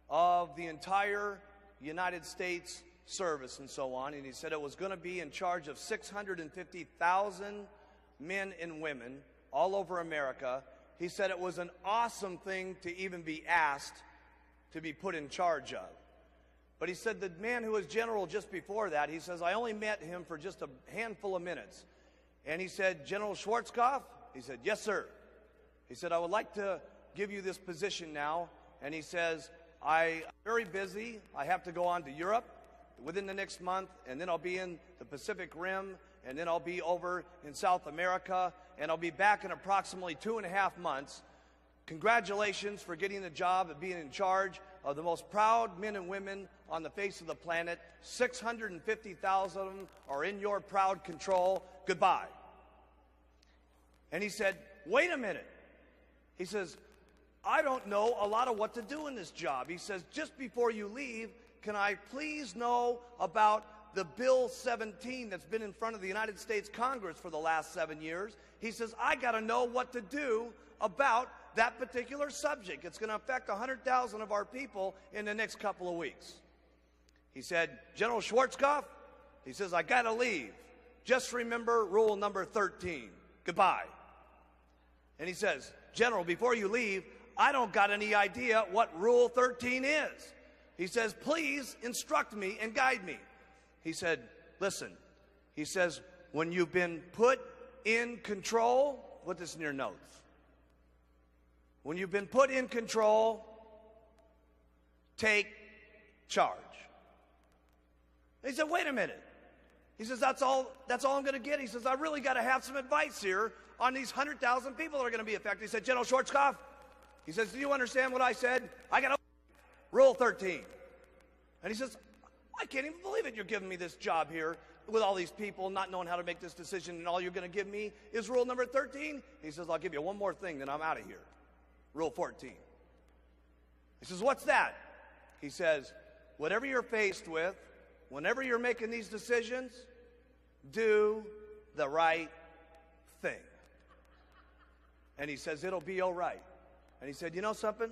A: of the entire United States service and so on, and he said it was going to be in charge of 650,000 men and women all over America. He said it was an awesome thing to even be asked to be put in charge of. But he said the man who was general just before that, he says, I only met him for just a handful of minutes. And he said, General Schwarzkopf? He said, yes, sir. He said, I would like to give you this position now. And he says, I'm very busy. I have to go on to Europe within the next month, and then I'll be in the Pacific Rim, and then I'll be over in South America, and I'll be back in approximately 2.5 months. Congratulations for getting the job of being in charge of the most proud men and women on the face of the planet. 650,000 of them are in your proud control. Goodbye. And he said, wait a minute. He says, I don't know a lot of what to do in this job. He says, just before you leave, can I please know about the Bill 17 that's been in front of the United States Congress for the last 7 years? He says, I got to know what to do about that particular subject. It's going to affect 100,000 of our people in the next couple of weeks. He said, General Schwarzkopf, he says, I got to leave. Just remember rule number 13. Goodbye. And he says, General, before you leave, I don't got any idea what rule 13 is. He says, please instruct me and guide me. He said, listen, he says, when you've been put in control, put this in your notes. When you've been put in control, take charge. He said, wait a minute. He says, that's all I'm going to get. He says, I really got to have some advice here on these 100,000 people that are going to be affected. He said, General Schwarzkopf, He says, do you understand what I said? I got Rule 13. And he says, I can't even believe it. You're giving me this job here with all these people not knowing how to make this decision, and all you're going to give me is rule number 13? He says, I'll give you one more thing, then I'm out of here. Rule 14. He says, what's that? He says, whatever you're faced with, whenever you're making these decisions, do the right thing. And he says, it'll be all right. And he said, you know something?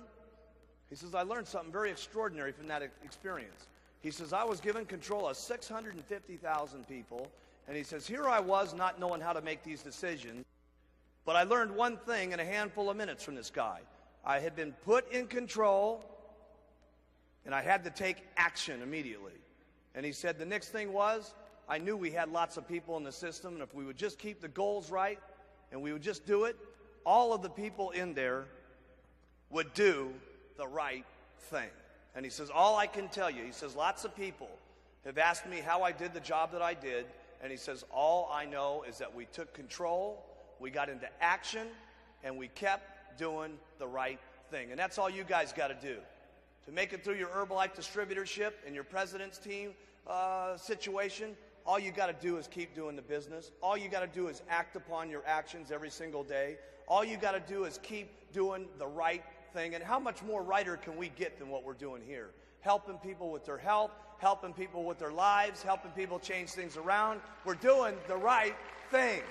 A: He says, I learned something very extraordinary from that experience. He says, I was given control of 650,000 people, and he says, here I was not knowing how to make these decisions, but I learned one thing in a handful of minutes from this guy. I had been put in control, and I had to take action immediately. And he said the next thing was, I knew we had lots of people in the system, and if we would just keep the goals right, and we would just do it, all of the people in there would do the right thing. And he says, all I can tell you, he says, lots of people have asked me how I did the job that I did, and he says, all I know is that we took control, we got into action, and we kept doing the right thing. And that's all you guys got to do. To make it through your Herbalife distributorship and your president's team situation, all you got to do is keep doing the business. All you got to do is act upon your actions every single day. All you got to do is keep doing the right thing. And how much more righter can we get than what we're doing here? Helping people with their health, helping people with their lives, helping people change things around. We're doing the right thing.